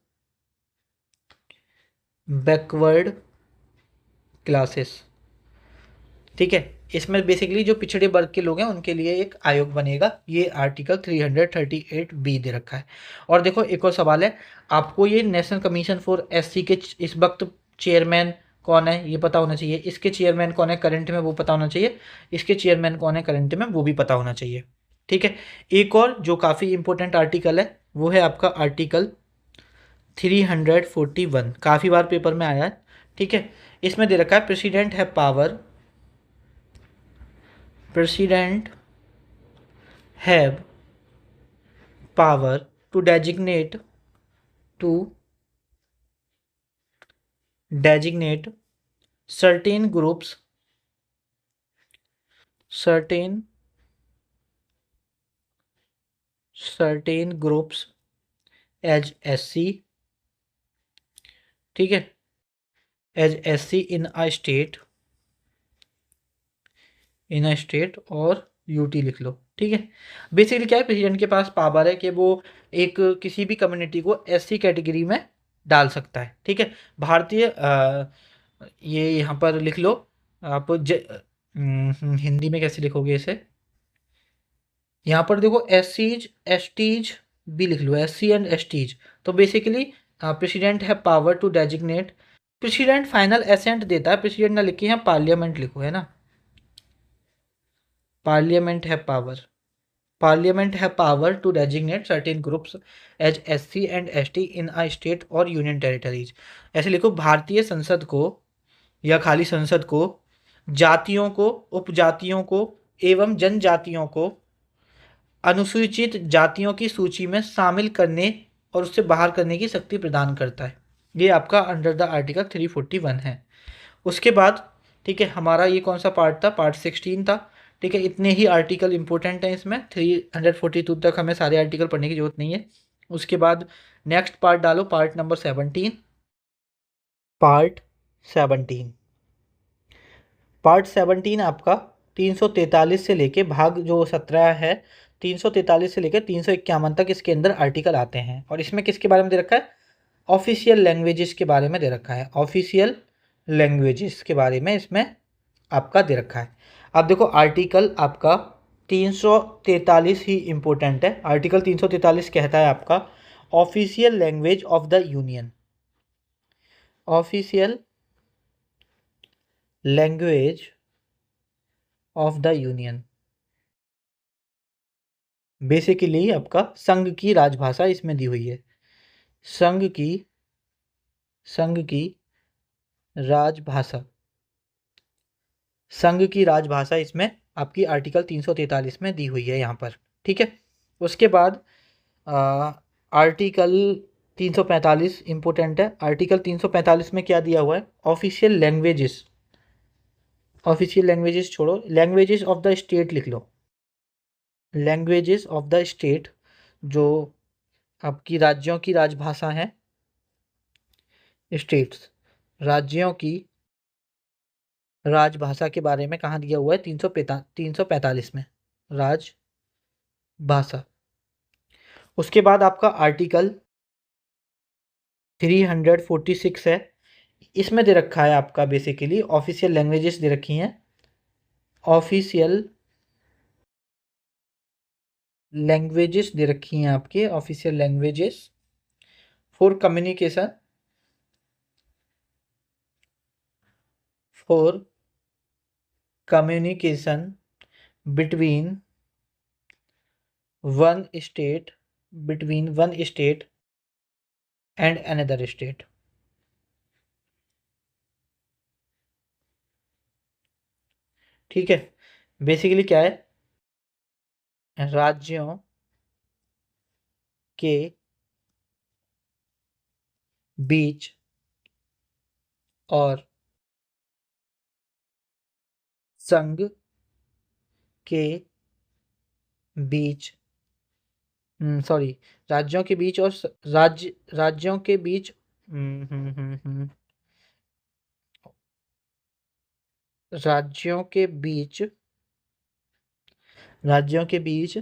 backward classes. ठीक है, इसमें बेसिकली जो पिछड़े वर्ग के लोग हैं उनके लिए एक आयोग बनेगा। ये आर्टिकल 338 बी दे रखा है। और देखो एक और सवाल है, आपको ये नेशनल कमीशन फॉर एससी के इस वक्त चेयरमैन कौन है ये पता होना चाहिए, इसके चेयरमैन कौन है करंट में वो पता होना चाहिए, इसके चेयरमैन कौन है करंट में वो भी पता होना चाहिए। ठीक है, एक और जो काफ़ी इंपॉर्टेंट आर्टिकल है वो है आपका आर्टिकल 341, काफ़ी बार पेपर में आया है। ठीक है, इसमें दे रखा है प्रेसिडेंट है power, President have power to designate certain groups as SC, ठीक है, as SC in a state और यूटी लिख लो। ठीक है, बेसिकली क्या है, प्रेसिडेंट के पास पावर है कि वो एक किसी भी कम्युनिटी को एससी कैटेगरी में डाल सकता है। ठीक है, भारतीय ये यहाँ पर लिख लो आप हिंदी में कैसे लिखोगे इसे, यहाँ पर देखो एससीज एसटीज भी लिख लो, एससी एंड एसटीज। तो बेसिकली प्रेसिडेंट है power to designate, president final assent देता है, प्रेसिडेंट ना लिखिए यहाँ पार्लियामेंट लिखो, है ना, पार्लियामेंट है पावर, पार्लियामेंट है power to designate certain groups as SC and ST in a state or union territories. ऐसे लिखो, भारतीय संसद को या खाली संसद को जातियों को, उपजातियों को एवं जनजातियों को अनुसूचित जातियों की सूची में शामिल करने और उससे बाहर करने की शक्ति प्रदान करता है। ये आपका अंडर द आर्टिकल 341 है। उसके बाद ठीक है, हमारा ये कौन सा पार्ट था, पार्ट 16 था। ठीक है, इतने ही आर्टिकल इंपॉर्टेंट हैं इसमें, 342 तक हमें सारे आर्टिकल पढ़ने की जरूरत नहीं है। उसके बाद नेक्स्ट पार्ट डालो, पार्ट नंबर 17, पार्ट 17, पार्ट 17 आपका 343 से लेके भाग जो 17 है, 343 से लेकर 351 तक इसके अंदर आर्टिकल आते हैं। और इसमें किसके बारे में दे रखा है, ऑफिशियल लैंग्वेजेस के बारे में दे रखा है, ऑफिशियल लैंग्वेजेस के बारे में इसमें आपका दे रखा है। अब देखो आर्टिकल आपका 343 ही इम्पोर्टेंट है। आर्टिकल 343 कहता है आपका official language of the union, official language of the union, basically आपका संघ की राजभाषा इसमें दी हुई है, संघ की राजभाषा, संघ की राजभाषा इसमें आपकी आर्टिकल 343 में दी हुई है यहाँ पर। ठीक है, उसके बाद आर्टिकल 345 इम्पोर्टेंट है। आर्टिकल 345 में क्या दिया हुआ है, ऑफिशियल लैंग्वेजेस, ऑफिशियल लैंग्वेजेस छोड़ो, लैंग्वेजेस ऑफ द स्टेट लिख लो, लैंग्वेजेस ऑफ द स्टेट, जो आपकी राज्यों की राजभाषा है, स्टेट्स राज्यों की राजभाषा के बारे में कहाँ दिया हुआ है, 345 में राजभाषा। उसके बाद आपका आर्टिकल 346 है, इसमें दे रखा है आपका बेसिकली ऑफिशियल लैंग्वेजेस दे रखी हैं, ऑफिशियल लैंग्वेजेस दे रखी हैं आपके, official languages for communication, for communication between one state between one state and another state. ठीक है, बेसिकली क्या है, राज्यों के बीच और संघ के बीच, सॉरी, राज्यों के बीच और राज्यों के बीच, राज्यों के बीच, राज्यों के बीच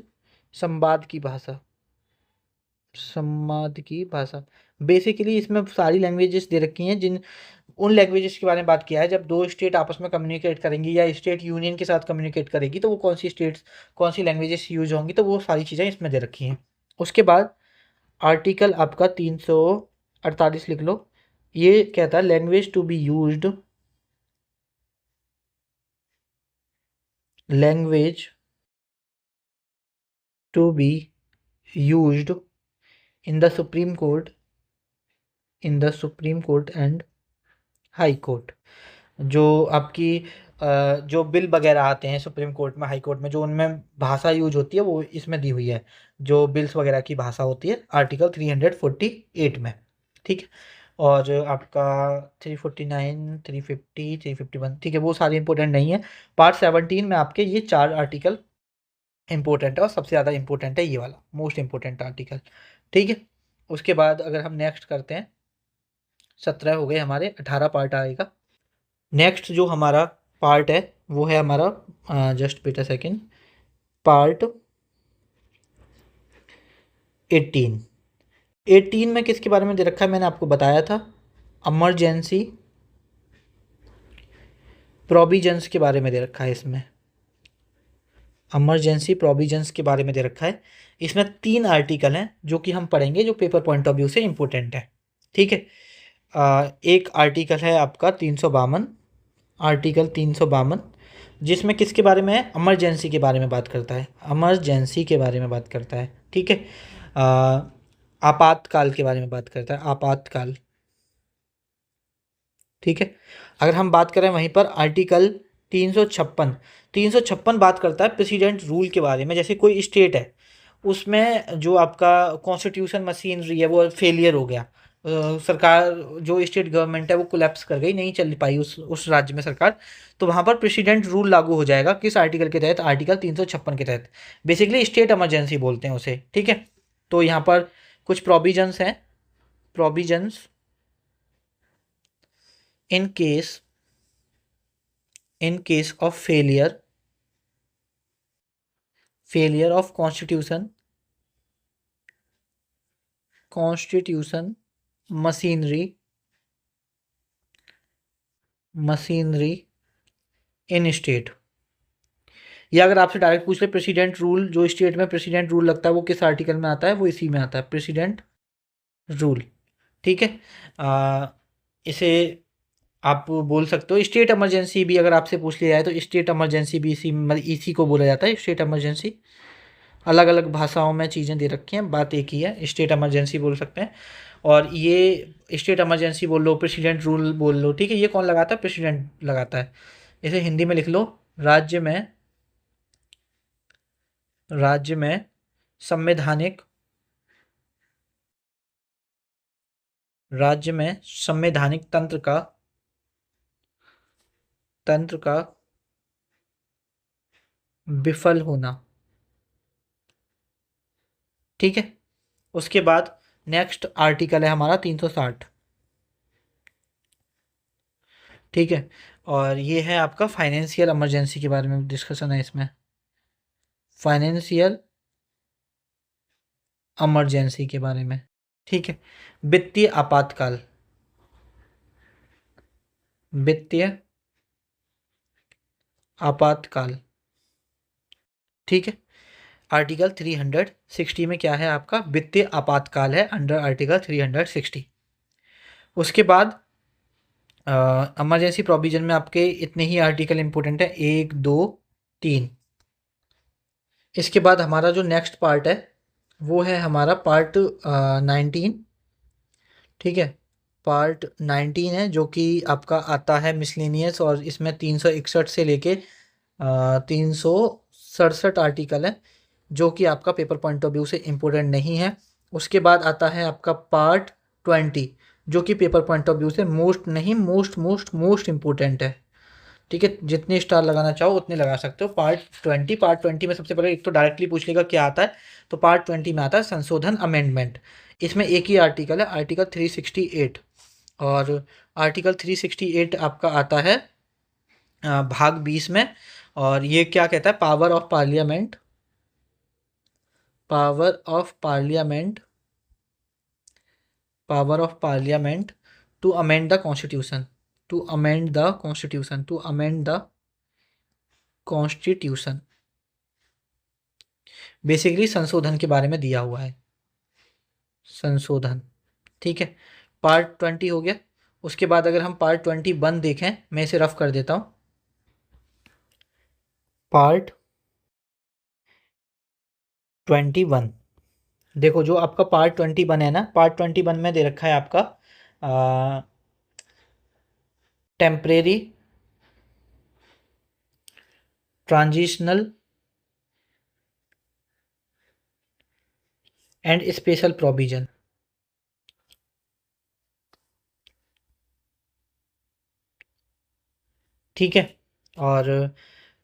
संवाद की भाषा, संवाद की भाषा। बेसिकली इसमें सारी लैंग्वेजेस दे रखी हैं, जिन उन लैंग्वेजेस के बारे में बात किया है, जब दो स्टेट आपस में कम्युनिकेट करेंगी या स्टेट यूनियन के साथ कम्युनिकेट करेगी तो वो कौन सी स्टेट्स, कौन सी लैंग्वेजेस यूज होंगी, तो वो सारी चीज़ें इसमें दे रखी हैं। उसके बाद आर्टिकल आपका 348 लिख लो। ये कहता है language to be used, language to be used in the Supreme Court, in the Supreme Court and High Court. जो आपकी जो बिल वगैरह आते हैं सुप्रीम कोर्ट में, हाई कोर्ट में, जो उनमें भाषा यूज होती है वो इसमें दी हुई है, जो बिल्स वगैरह की भाषा होती है आर्टिकल 348 में। ठीक है, और आपका 349, 350, 351, ठीक है, वो सारे इंपॉर्टेंट नहीं है। पार्ट 17 में आपके ये 4 आर्टिकल इंपॉर्टेंट है और सबसे ज़्यादा इंपॉर्टेंट है ये वाला, मोस्ट इंपॉर्टेंट आर्टिकल। ठीक है, उसके बाद अगर हम नेक्स्ट करते हैं, 17 हो गए हमारे, 18 पार्ट आएगा। नेक्स्ट जो हमारा पार्ट है वो है हमारा, just wait a second, part 18। 18 में किसके बारे में दे रखा है, मैंने आपको बताया था, इमरजेंसी प्रोविजंस के बारे में दे रखा है। इसमें इमरजेंसी प्रोविजंस के बारे में दे रखा है। इसमें 3 आर्टिकल हैं जो कि हम पढ़ेंगे, जो पेपर पॉइंट ऑफ व्यू से इम्पोर्टेंट है। ठीक है, एक आर्टिकल है आपका 352, आर्टिकल 352, जिसमें किसके बारे में है, इमरजेंसी के बारे में बात करता है, इमरजेंसी के बारे में बात करता है। ठीक है, आपातकाल के बारे में बात करता है, आपातकाल। ठीक है, अगर हम बात करें वहीं पर आर्टिकल 356, 356 बात करता है प्रेसिडेंट रूल के बारे में। जैसे कोई स्टेट है, उसमें जो आपका कॉन्स्टिट्यूशन मशीनरी है वो फेलियर हो गया, सरकार, जो स्टेट गवर्नमेंट है वो कोलैप्स कर गई, नहीं चल पाई उस राज्य में सरकार, तो वहाँ पर प्रेसिडेंट रूल लागू हो जाएगा। किस आर्टिकल के तहत, आर्टिकल 356 के तहत। बेसिकली स्टेट इमरजेंसी बोलते हैं उसे। ठीक है, तो यहाँ पर कुछ प्रोविजंस हैं, provisions in case of failure of constitution machinery in state। या अगर आपसे डायरेक्ट पूछ ले, प्रेसिडेंट रूल, जो स्टेट में प्रेसिडेंट रूल लगता है वो किस आर्टिकल में आता है, वो इसी में आता है, प्रेसिडेंट रूल। ठीक है, इसे आप बोल सकते हो स्टेट इमरजेंसी भी। अगर आपसे पूछ लिया जाए तो स्टेट इमरजेंसी भी इसी को बोला जाता है, स्टेट इमरजेंसी। अलग अलग भाषाओं में चीज़ें दे रखी हैं, बात एक ही है, स्टेट इमरजेंसी बोल सकते हैं। और ये स्टेट इमरजेंसी बोल लो, प्रेसिडेंट रूल बोल लो, ठीक है, ये कौन लगाता है, प्रेसिडेंट लगाता है। इसे हिंदी में लिख लो, राज्य में संवैधानिक, राज्य में संवैधानिक तंत्र का विफल होना। ठीक है, उसके बाद नेक्स्ट आर्टिकल है हमारा 360। ठीक है, और ये है आपका फाइनेंशियल इमरजेंसी के बारे में डिस्कशन है इसमें, फाइनेंशियल इमरजेंसी के बारे में। ठीक है, वित्तीय आपातकाल, वित्तीय आपातकाल। ठीक है, आर्टिकल 360 में क्या है आपका, वित्तीय आपातकाल है, अंडर आर्टिकल 360। उसके बाद इमरजेंसी प्रोविजन में आपके इतने ही आर्टिकल इंपॉर्टेंट है, 1, 2, 3। इसके बाद हमारा जो नेक्स्ट पार्ट है वो है हमारा पार्ट 19। ठीक है, पार्ट 19 है जो कि आपका आता है मिसलेनियस, और इसमें 361 से लेके 367 आर्टिकल है जो कि आपका पेपर पॉइंट ऑफ व्यू से इम्पोर्टेंट नहीं है। उसके बाद आता है आपका पार्ट 20 जो कि पेपर पॉइंट ऑफ व्यू से मोस्ट नहीं, मोस्ट मोस्ट मोस्ट इम्पोर्टेंट है। ठीक है, जितने स्टार लगाना चाहो उतने लगा सकते हो। पार्ट 20 में सबसे पहले एक तो डायरेक्टली पूछ लेगा क्या आता है, तो पार्ट 20 में आता है संशोधन अमेंडमेंट। इसमें एक ही आर्टिकल है, आर्टिकल 368, और आर्टिकल 368 आपका आता है भाग 20 में। और ये क्या कहता है, power of parliament, power of parliament, power of parliament to amend the constitution, to amend the constitution, to amend the constitution, basically संशोधन के बारे में दिया हुआ है, संशोधन। ठीक है, पार्ट 20 हो गया। उसके बाद अगर हम पार्ट 21 देखें, मैं इसे रफ कर देता हूँ। पार्ट 21 देखो, जो आपका पार्ट 21 है ना, पार्ट 21 में दे रखा है आपका temporary, transitional and special provision. ठीक है, और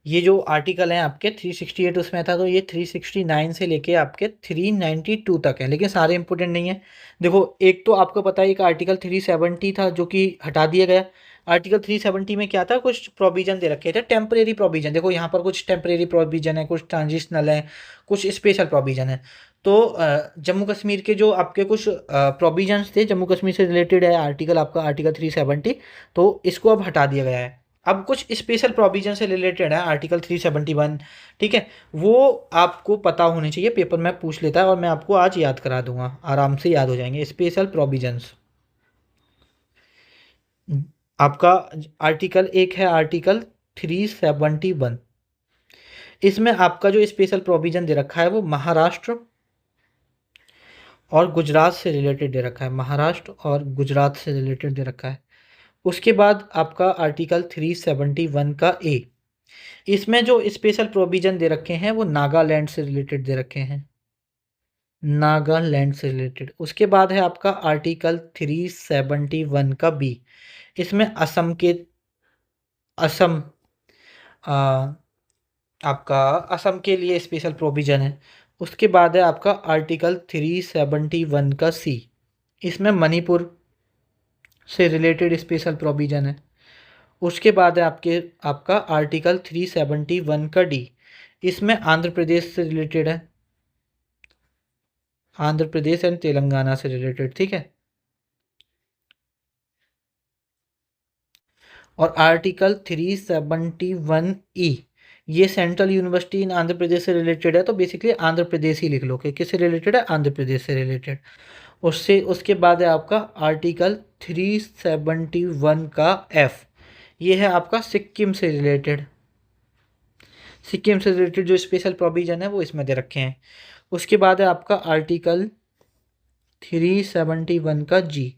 ये जो आर्टिकल हैं आपके 368 उसमें था, तो ये 369 से लेके आपके 392 तक है, लेकिन सारे इंपॉर्टेंट नहीं है। देखो, एक तो आपको पता है एक आर्टिकल 370 था जो कि हटा दिया गया। आर्टिकल 370 में क्या था, कुछ प्रोविजन दे रखे थे, टेम्परेरी प्रोविजन। देखो यहाँ पर कुछ टेम्परेरी प्रोविजन है, कुछ ट्रांजिशनल है, कुछ स्पेशल प्रोविजन है। तो जम्मू कश्मीर के जो आपके कुछ प्रोविजंस थे, जम्मू कश्मीर से रिलेटेड है आर्टिकल, आपका आर्टिकल 370, तो इसको अब हटा दिया गया है। अब कुछ स्पेशल प्रोविजन से रिलेटेड है आर्टिकल 371। ठीक है, वो आपको पता होने चाहिए, पेपर में पूछ लेता है, और मैं आपको आज याद करा दूंगा, आराम से याद हो जाएंगे स्पेशल प्रोविजंस। आपका आर्टिकल एक है आर्टिकल 371। इसमें आपका जो स्पेशल प्रोविजन दे रखा है वो महाराष्ट्र और गुजरात से रिलेटेड दे रखा है, महाराष्ट्र और गुजरात से रिलेटेड दे रखा है। उसके बाद आपका आर्टिकल 371 का ए, इसमें जो स्पेशल प्रोविजन दे रखे हैं वो नागालैंड से रिलेटेड दे रखे हैं, नागालैंड से रिलेटेड। उसके बाद है आपका आर्टिकल 371 का बी, इसमें असम के, असम आपका असम के लिए स्पेशल प्रोविजन है। उसके बाद है आपका आर्टिकल 371 का सी, इसमें मणिपुर से रिलेटेड स्पेशल प्रोविजन है। उसके बाद है आपका आर्टिकल 371 का डी, इसमें आंध्र प्रदेश से रिलेटेड है, आंध्र प्रदेश एंड तेलंगाना से रिलेटेड। ठीक है, और आर्टिकल 371 ई, ये सेंट्रल यूनिवर्सिटी इन आंध्र प्रदेश से रिलेटेड है, तो बेसिकली आंध्र प्रदेश ही लिख लो कि किससे रिलेटेड है, आंध्र प्रदेश से रिलेटेड। उसके बाद है आपका आर्टिकल 371 का एफ, ये है आपका सिक्किम से रिलेटेड, सिक्किम से रिलेटेड जो स्पेशल प्रोविजन है वो इसमें दे रखे हैं। उसके बाद है आपका आर्टिकल 371 का जी,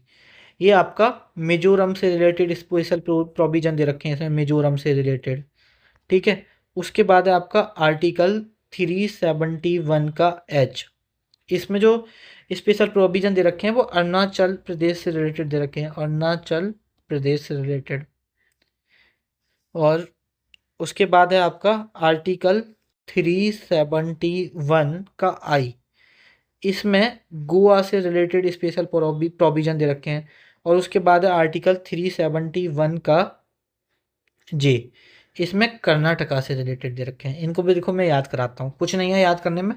ये आपका मिजोरम से रिलेटेड स्पेशल प्रोविजन दे रखे हैं इसमें, मिजोरम से रिलेटेड। ठीक है, उसके बाद है आपका आर्टिकल 371 का एच, इसमें जो स्पेशल प्रोविजन दे रखे हैं वो अरुणाचल प्रदेश से रिलेटेड दे रखे हैं, अरुणाचल प्रदेश से रिलेटेड। और उसके बाद है आपका आर्टिकल 371 का आई, इसमें गोवा से रिलेटेड स्पेशल प्रोविजन दे रखे हैं। और उसके बाद है आर्टिकल 371 का जे, इसमें कर्नाटका से रिलेटेड दे रखे हैं। इनको भी देखो मैं याद कराता हूँ, कुछ नहीं है याद करने में,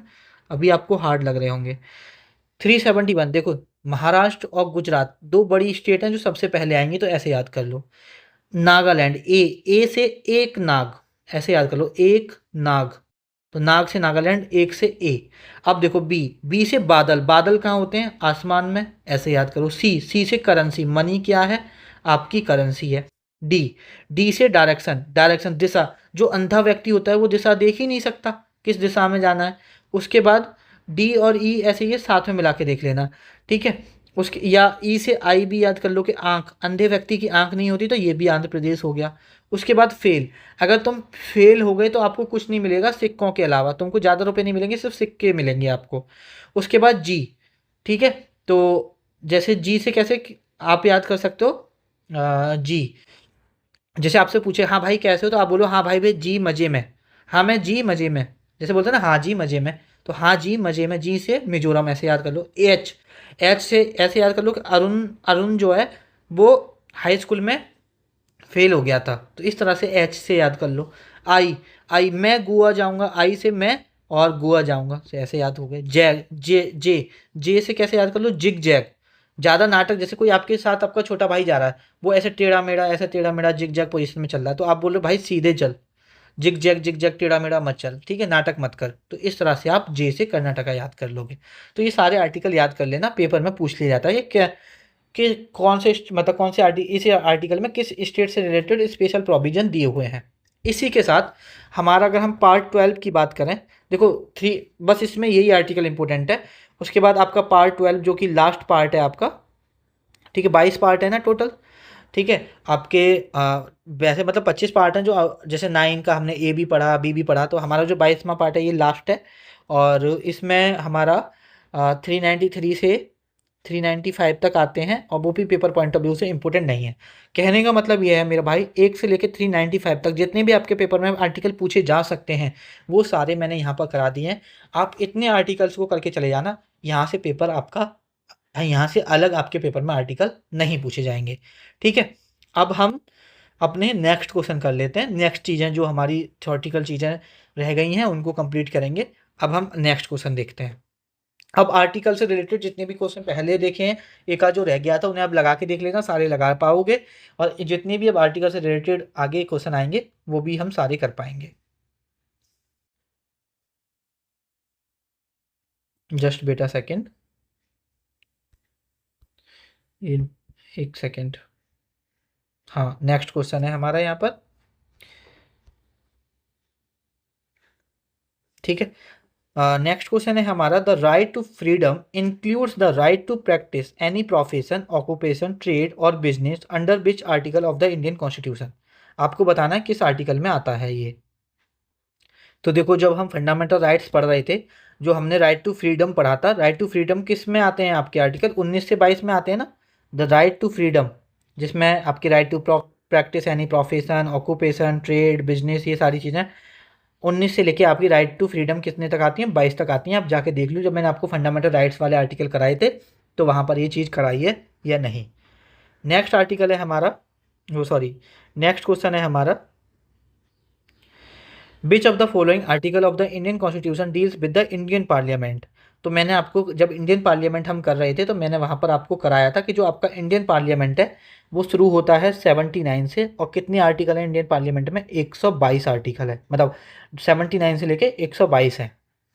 अभी आपको हार्ड लग रहे होंगे। 371 देखो, महाराष्ट्र और गुजरात दो बड़ी स्टेट हैं जो सबसे पहले आएंगी, तो ऐसे याद कर लो। नागालैंड, ए से एक नाग, ऐसे याद कर लो, एक नाग, तो नाग से नागालैंड, एक से ए। अब देखो बी से बादल, बादल कहाँ होते हैं, आसमान में, ऐसे याद करो। सी से करेंसी, मनी क्या है, आपकी करेंसी है। डी से डायरेक्शन, डायरेक्शन दिशा, जो अंधा व्यक्ति होता है वो दिशा देख ही नहीं सकता किस दिशा में जाना है। उसके बाद डी और ई ऐसे ये साथ में मिला के देख लेना, ठीक है। उसके या ई से आई भी याद कर लो कि आँख, अंधे व्यक्ति की आँख नहीं होती, तो ये भी आंध्र प्रदेश हो गया। उसके बाद फेल, अगर तुम फेल हो गए तो आपको कुछ नहीं मिलेगा सिक्कों के अलावा, तुमको ज़्यादा रुपए नहीं मिलेंगे, सिर्फ सिक्के मिलेंगे आपको। उसके बाद जी, ठीक है। तो जैसे जी से कैसे आप याद कर सकते हो, जी, जैसे आपसे पूछे हाँ भाई कैसे हो, तो आप बोलो हाँ भाई भाई जी मज़े में, हाँ मैं जी मज़े में, जैसे बोलते हैं ना हाँ जी मज़े में, तो हाँ जी मज़े में। जी से मिजोरम ऐसे याद कर लो। एच, एच से ऐसे याद कर लो कि अरुण, अरुण जो है वो हाई स्कूल में फेल हो गया था, तो इस तरह से एच से याद कर लो। आई, आई मैं गोवा जाऊंगा, आई से मैं और गोवा जाऊंगा, से ऐसे याद हो गए। जैग, जे जे, जे से कैसे याद कर लो, जिग जैग, ज़्यादा नाटक, जैसे कोई आपके साथ आपका छोटा भाई जा रहा है, वो ऐसे टेढ़ा मेढ़ा, ऐसे टेढ़ा मेढ़ा जिग जैग पोजीशन में चल रहा है, तो आप बोल रहे हो भाई सीधे चल, जिग जैग टेढ़ा मेढ़ा मत चल, ठीक है, नाटक मत कर। तो इस तरह से आप जे से कर्नाटका याद कर लोगे। तो ये सारे आर्टिकल याद कर लेना, पेपर में पूछ लिया जाता है ये क्या, कि कौन से मतलब कौन से इस आर्टिकल में किस स्टेट से रिलेटेड स्पेशल प्रोविजन दिए हुए हैं। इसी के साथ हमारा अगर हम पार्ट 12 की बात करें, देखो थ्री, बस इसमें यही आर्टिकल इंपॉर्टेंट है। उसके बाद आपका पार्ट 12 जो कि लास्ट पार्ट है आपका, ठीक है, 22 पार्ट है ना टोटल, ठीक है। आपके वैसे मतलब 25 पार्ट हैं, जो जैसे 9 का हमने ए भी पढ़ा, बी भी पढ़ा, तो हमारा जो 22वां पार्ट है ये लास्ट है। और इसमें हमारा 393 से 395 तक आते हैं, और वो भी पेपर पॉइंट ऑफ व्यू से इंपॉर्टेंट नहीं है। कहने का मतलब ये है मेरा भाई, 1 से लेकर 395 तक जितने भी आपके पेपर में आर्टिकल पूछे जा सकते हैं, वो सारे मैंने यहाँ पर करा दिए हैं। आप इतने आर्टिकल्स को करके चले जाना, यहाँ से पेपर आपका, यहाँ से अलग आपके पेपर में आर्टिकल नहीं पूछे जाएंगे, ठीक है। अब हम अपने नेक्स्ट क्वेश्चन कर लेते हैं। नेक्स्ट चीज़ें जो हमारी थ्योरेटिकल चीज़ें रह गई हैं उनको कंप्लीट करेंगे। अब हम नेक्स्ट क्वेश्चन देखते हैं। अब आर्टिकल से रिलेटेड जितने भी क्वेश्चन पहले देखे हैं, एक आध जो रह गया था उन्हें आप लगा के देख लेना, सारे लगा पाओगे। और जितने भी अब आर्टिकल से रिलेटेड आगे क्वेश्चन आएंगे वो भी हम सारे कर पाएंगे। जस्ट बेटा सेकेंड, एक सेकेंड। हाँ, नेक्स्ट क्वेश्चन है हमारा यहाँ पर, ठीक है। नेक्स्ट क्वेश्चन है हमारा, the right to freedom includes the right to practice any profession, occupation, trade और business under which article of the Indian constitution. आपको बताना है किस आर्टिकल में आता है ये। तो देखो, जब हम फंडामेंटल राइट्स पढ़ रहे थे, जो हमने राइट टू फ्रीडम पढ़ा था, राइट टू फ्रीडम किस में आते हैं आपके आर्टिकल 19 से 22 में आते हैं ना, द राइट टू फ्रीडम, जिसमें आपकी right to practice any profession, occupation, trade, business, ये सारी चीज़ें 19 से लेके आपकी राइट टू फ्रीडम कितने तक आती हैं, 22 तक आती हैं। आप जाके देख लो, जब मैंने आपको फंडामेंटल राइट्स वाले आर्टिकल कराए थे तो वहाँ पर ये चीज़ कराई है या नहीं। नेक्स्ट आर्टिकल है हमारा, वो सॉरी, नेक्स्ट क्वेश्चन है हमारा, which of the following article of the Indian constitution deals with the Indian parliament. तो मैंने आपको जब इंडियन पार्लियामेंट हम कर रहे थे तो मैंने वहाँ पर आपको कराया था कि जो आपका इंडियन पार्लियामेंट है वो शुरू होता है 79 से, और कितने आर्टिकल हैं इंडियन पार्लियामेंट में, 122 आर्टिकल है, मतलब 79 से लेके 122 है,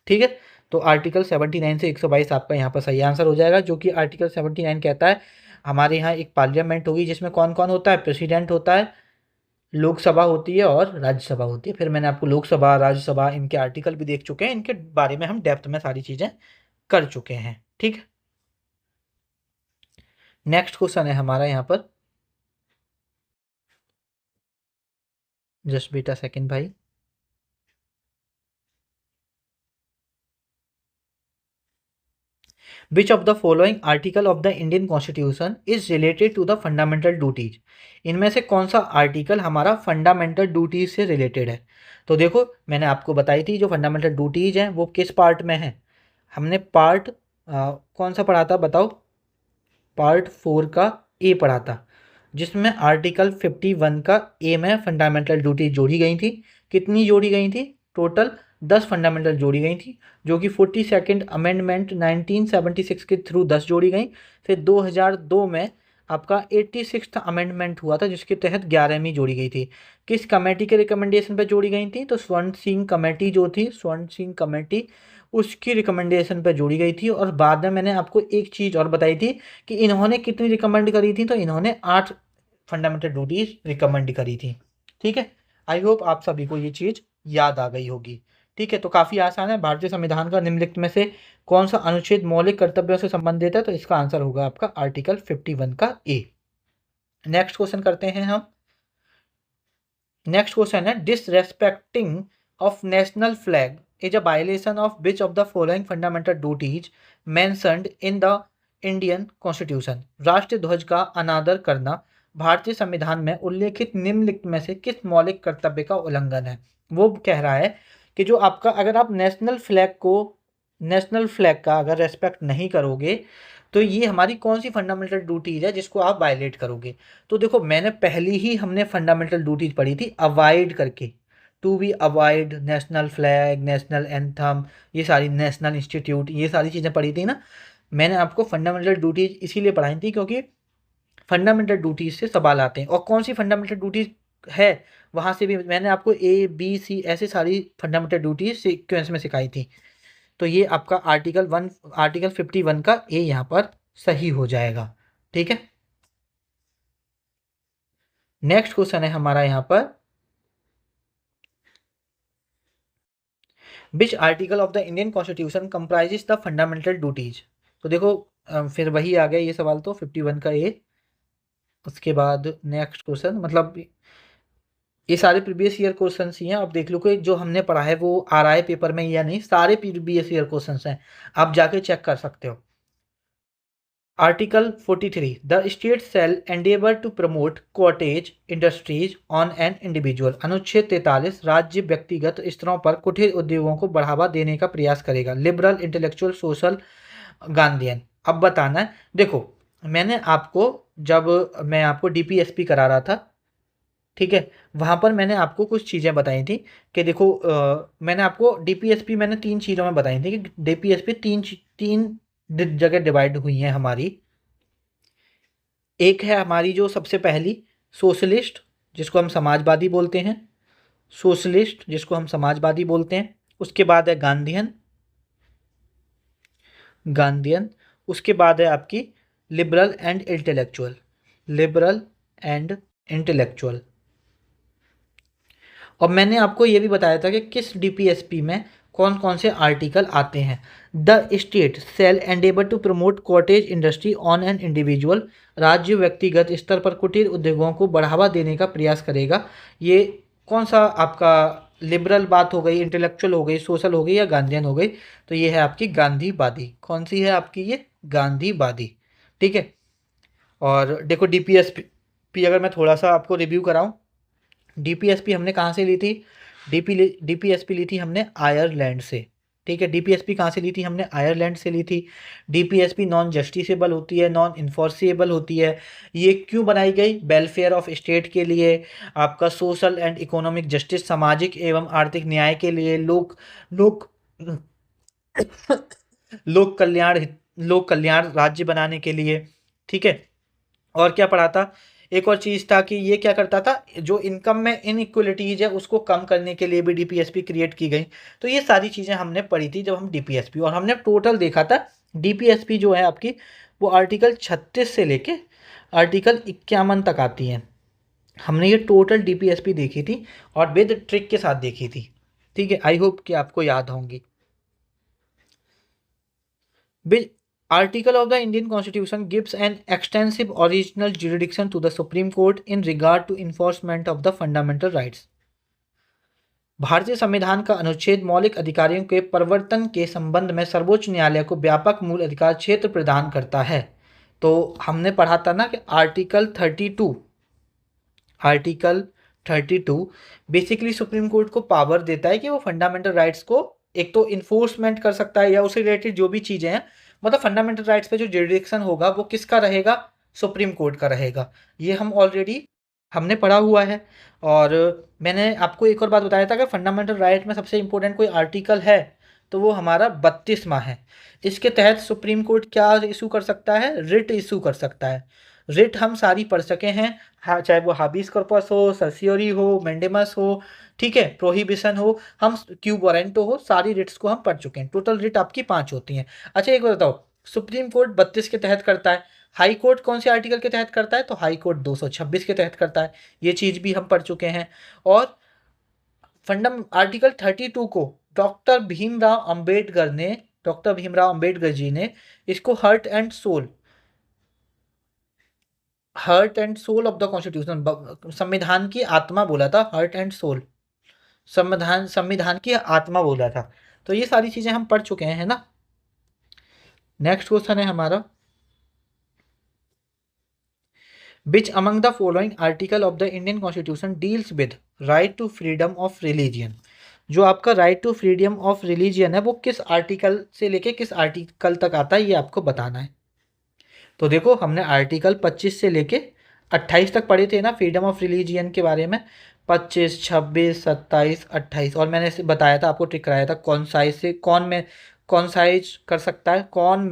ठीक है। तो आर्टिकल 79 से 122 आपका यहाँ पर सही आंसर हो जाएगा, जो कि आर्टिकल 79 कहता है हमारे यहाँ एक पार्लियामेंट होगी जिसमें कौन कौन होता है, प्रेसिडेंट होता है, लोकसभा होती है और राज्यसभा होती है। फिर मैंने आपको लोकसभा, राज्यसभा, इनके आर्टिकल भी देख चुके हैं, इनके बारे में हम डेप्थ में सारी चीज़ें कर चुके हैं, ठीक है। नेक्स्ट क्वेश्चन है हमारा यहाँ पर, जस्ट बेटा सेकंड भाई। Which of the following article of the Indian constitution is related to the fundamental duties. इनमें से कौन सा आर्टिकल हमारा फंडामेंटल ड्यूटीज से रिलेटेड है। तो देखो, मैंने आपको बताई थी जो फंडामेंटल ड्यूटीज हैं वो किस पार्ट में है, हमने पार्ट कौन सा पढ़ा था बताओ, पार्ट 4 का ए पढ़ा था, जिसमें आर्टिकल 51 का ए में फंडामेंटल ड्यूटी जोड़ी गई थी। कितनी जोड़ी गई थी, टोटल 10 फंडामेंटल जोड़ी गई थी, जो कि 42nd अमेंडमेंट 1976 के थ्रू 10 जोड़ी गई। फिर 2002 में आपका 86th अमेंडमेंट हुआ था जिसके तहत 11वीं जोड़ी गई थी। किस कमेटी के रिकमेंडेशन पर जोड़ी गई थी, तो स्वर्ण सिंह कमेटी जो थी, स्वर्ण सिंह कमेटी, उसकी रिकमेंडेशन पर जोड़ी गई थी। और बाद में मैंने आपको एक चीज़ और बताई थी कि इन्होंने कितनी रिकमेंड करी थी, तो इन्होंने 8 फंडामेंटल ड्यूटीज रिकमेंड करी थी, ठीक है। आई होप आप सभी को ये चीज़ याद आ गई होगी, ठीक है, तो काफ़ी आसान है। भारतीय संविधान का निम्नलिखित में से कौन सा अनुच्छेद मौलिक कर्तव्यों से संबंधित है? तो इसका आंसर होगा आपका आर्टिकल 51 का ए। नेक्स्ट क्वेश्चन करते हैं हम। नेक्स्ट क्वेश्चन है, disrespecting of national flag is a violation of which of the following fundamental duties mentioned in the Indian constitution? राष्ट्रीय ध्वज का अनादर करना भारतीय संविधान में उल्लेखित निम्नलिखित में से किस मौलिक कर्तव्य का उल्लंघन है? वो कह रहा है कि जो आपका, अगर आप नेशनल फ्लैग का अगर रेस्पेक्ट नहीं करोगे तो ये हमारी कौन सी फंडामेंटल ड्यूटीज है जिसको आप वायलेट करोगे? तो देखो, मैंने पहली ही हमने फंडामेंटल ड्यूटीज पढ़ी थी अवॉइड करके, to be avoid national flag, national anthem, ये सारी नेशनल इंस्टीट्यूट, ये सारी चीज़ें पढ़ी थी ना। मैंने आपको फंडामेंटल ड्यूटीज इसीलिए पढ़ाई थी क्योंकि फंडामेंटल ड्यूटीज से सवाल आते हैं। और कौन सी फंडामेंटल ड्यूटीज है वहाँ से भी मैंने आपको A B C ऐसे सारी फंडामेंटल ड्यूटीज सीक्वेंस में सिखाई थी। तो ये आपका आर्टिकल 51 का ए यहाँ पर सही हो जाएगा। ठीक है, नेक्स्ट क्वेश्चन है हमारा यहाँ पर, विच article of the Indian constitution comprises the fundamental duties? तो देखो फिर वही आ गया ये सवाल, तो 51 का ए। उसके बाद नेक्स्ट क्वेश्चन, मतलब ये सारे प्रीवियस ईयर क्वेश्चन ही हैं। आप देख लो कि जो हमने पढ़ा है वो आ रहा है पेपर में या नहीं, सारे प्रीवियस ईयर क्वेश्चन हैं, आप जाके चेक कर सकते हो। Article 43, the state shall endeavour to promote cottage industries on an individual. अनुच्छेद 43, राज्य व्यक्तिगत स्तरों पर कुटीर उद्योगों को बढ़ावा देने का प्रयास करेगा। Liberal, intellectual, social, Gandhian. अब बताना है, देखो मैंने आपको, जब मैं आपको DPSP करा रहा था, ठीक है, वहाँ पर मैंने आपको कुछ चीज़ें बताई थी कि देखो मैंने आपको DPSP मैंने 3 चीज़ों में बताई थी कि DPSP तीन जगह डिवाइड हुई हैं हमारी। एक है हमारी जो सबसे पहली सोशलिस्ट, जिसको हम समाजवादी बोलते हैं, सोशलिस्ट जिसको हम समाजवादी बोलते हैं। उसके बाद है गांधीयन। उसके बाद है आपकी लिबरल एंड इंटेलेक्चुअल। और मैंने आपको ये भी बताया था कि किस DPSP में कौन कौन से आर्टिकल आते हैं। The state shall endeavour to promote cottage industry on an individual, राज्य व्यक्तिगत स्तर पर कुटीर उद्योगों को बढ़ावा देने का प्रयास करेगा। ये कौन सा आपका लिबरल बात हो गई, इंटेलेक्चुअल हो गई, सोशल हो गई या गांधीयन हो गई? तो ये है आपकी गांधीवादी। कौन सी है आपकी? ये गांधीवादी। ठीक है, और देखो DPSP अगर मैं थोड़ा सा आपको रिव्यू कराऊं, DPSP हमने कहाँ से ली थी? DPSP ली थी हमने आयरलैंड से। ठीक है, DPSP कहाँ से ली थी हमने? आयरलैंड से ली थी। DPSP नॉन जस्टिसेबल होती है, नॉन इन्फोर्सेबल होती है। ये क्यों बनाई गई? वेलफेयर ऑफ स्टेट के लिए, आपका सोशल एंड इकोनॉमिक जस्टिस, सामाजिक एवं आर्थिक न्याय के लिए, लोक लोक कल्याण राज्य बनाने के लिए। ठीक है, और क्या पढ़ा था? एक और चीज़ था कि ये क्या करता था, जो इनकम में इनइक्वलिटीज है उसको कम करने के लिए भी DPSP क्रिएट की गई। तो ये सारी चीज़ें हमने पढ़ी थी जब हम DPSP, और हमने टोटल देखा था DPSP जो है आपकी, वो आर्टिकल 36 से लेके आर्टिकल 51 तक आती हैं। हमने ये टोटल DPSP देखी थी और विद ट्रिक के साथ देखी थी। ठीक है, आई होप कि आपको याद होंगी। Article of the Indian Constitution gives an extensive original jurisdiction to the Supreme Court in regard to enforcement of the fundamental rights. भारतीय संविधान का अनुच्छेद मौलिक अधिकारों के प्रवर्तन के संबंध में सर्वोच्च न्यायालय को व्यापक मूल अधिकार क्षेत्र प्रदान करता है। तो हमने पढ़ा था ना कि आर्टिकल 32 बेसिकली सुप्रीम कोर्ट को पावर देता है कि वो फंडामेंटल राइट्स को एक तो इन्फोर्समेंट कर सकता है, या उससे रिलेटेड जो भी चीज़ें हैं, मतलब फंडामेंटल राइट्स पे जो जुरिडिक्शन होगा वो किसका रहेगा? सुप्रीम कोर्ट का रहेगा। ये हम ऑलरेडी हमने पढ़ा हुआ है। और मैंने आपको एक और बात बताया था कि फंडामेंटल राइट में सबसे इंपॉर्टेंट कोई आर्टिकल है तो वो हमारा 32वां है। इसके तहत सुप्रीम कोर्ट क्या इशू कर सकता है? रिट इशू कर सकता है। रिट हम सारी पढ़ सके हैं, हाँ, चाहे वो हाबीस कॉर्पस हो, सर्सियोरी हो, मैंडेमस हो, ठीक है, प्रोहिबिशन हो, हम क्यू वारंटो हो, सारी रिट्स को हम पढ़ चुके हैं। टोटल रिट आपकी 5 होती हैं। अच्छा, एक बात बताओ, सुप्रीम कोर्ट 32 के तहत करता है, हाई कोर्ट कौन से आर्टिकल के तहत करता है? तो हाई कोर्ट 226 के तहत करता है। ये चीज़ भी हम पढ़ चुके हैं। और आर्टिकल 32 को डॉक्टर भीमराव अंबेडकर जी ने इसको heart and soul of the constitution, संविधान की आत्मा बोला था, हार्ट एंड सोल, संविधान की आत्मा बोला था। तो ये सारी चीजें हम पढ़ चुके हैं, है ना। नेक्स्ट क्वेश्चन है हमारा, which among the following article of the Indian constitution deals with right to freedom of religion. जो आपका right to freedom of religion है वो किस आर्टिकल से लेके किस आर्टिकल तक आता है, ये आपको बताना है। तो देखो, हमने आर्टिकल 25 से लेके 28 तक पढ़े थे ना फ्रीडम ऑफ रिलीजियन के बारे में, 25, 26, 27, 28। और मैंने इसे बताया था, आपको ट्रिक कराया था, कौन साइज कर सकता है, कौन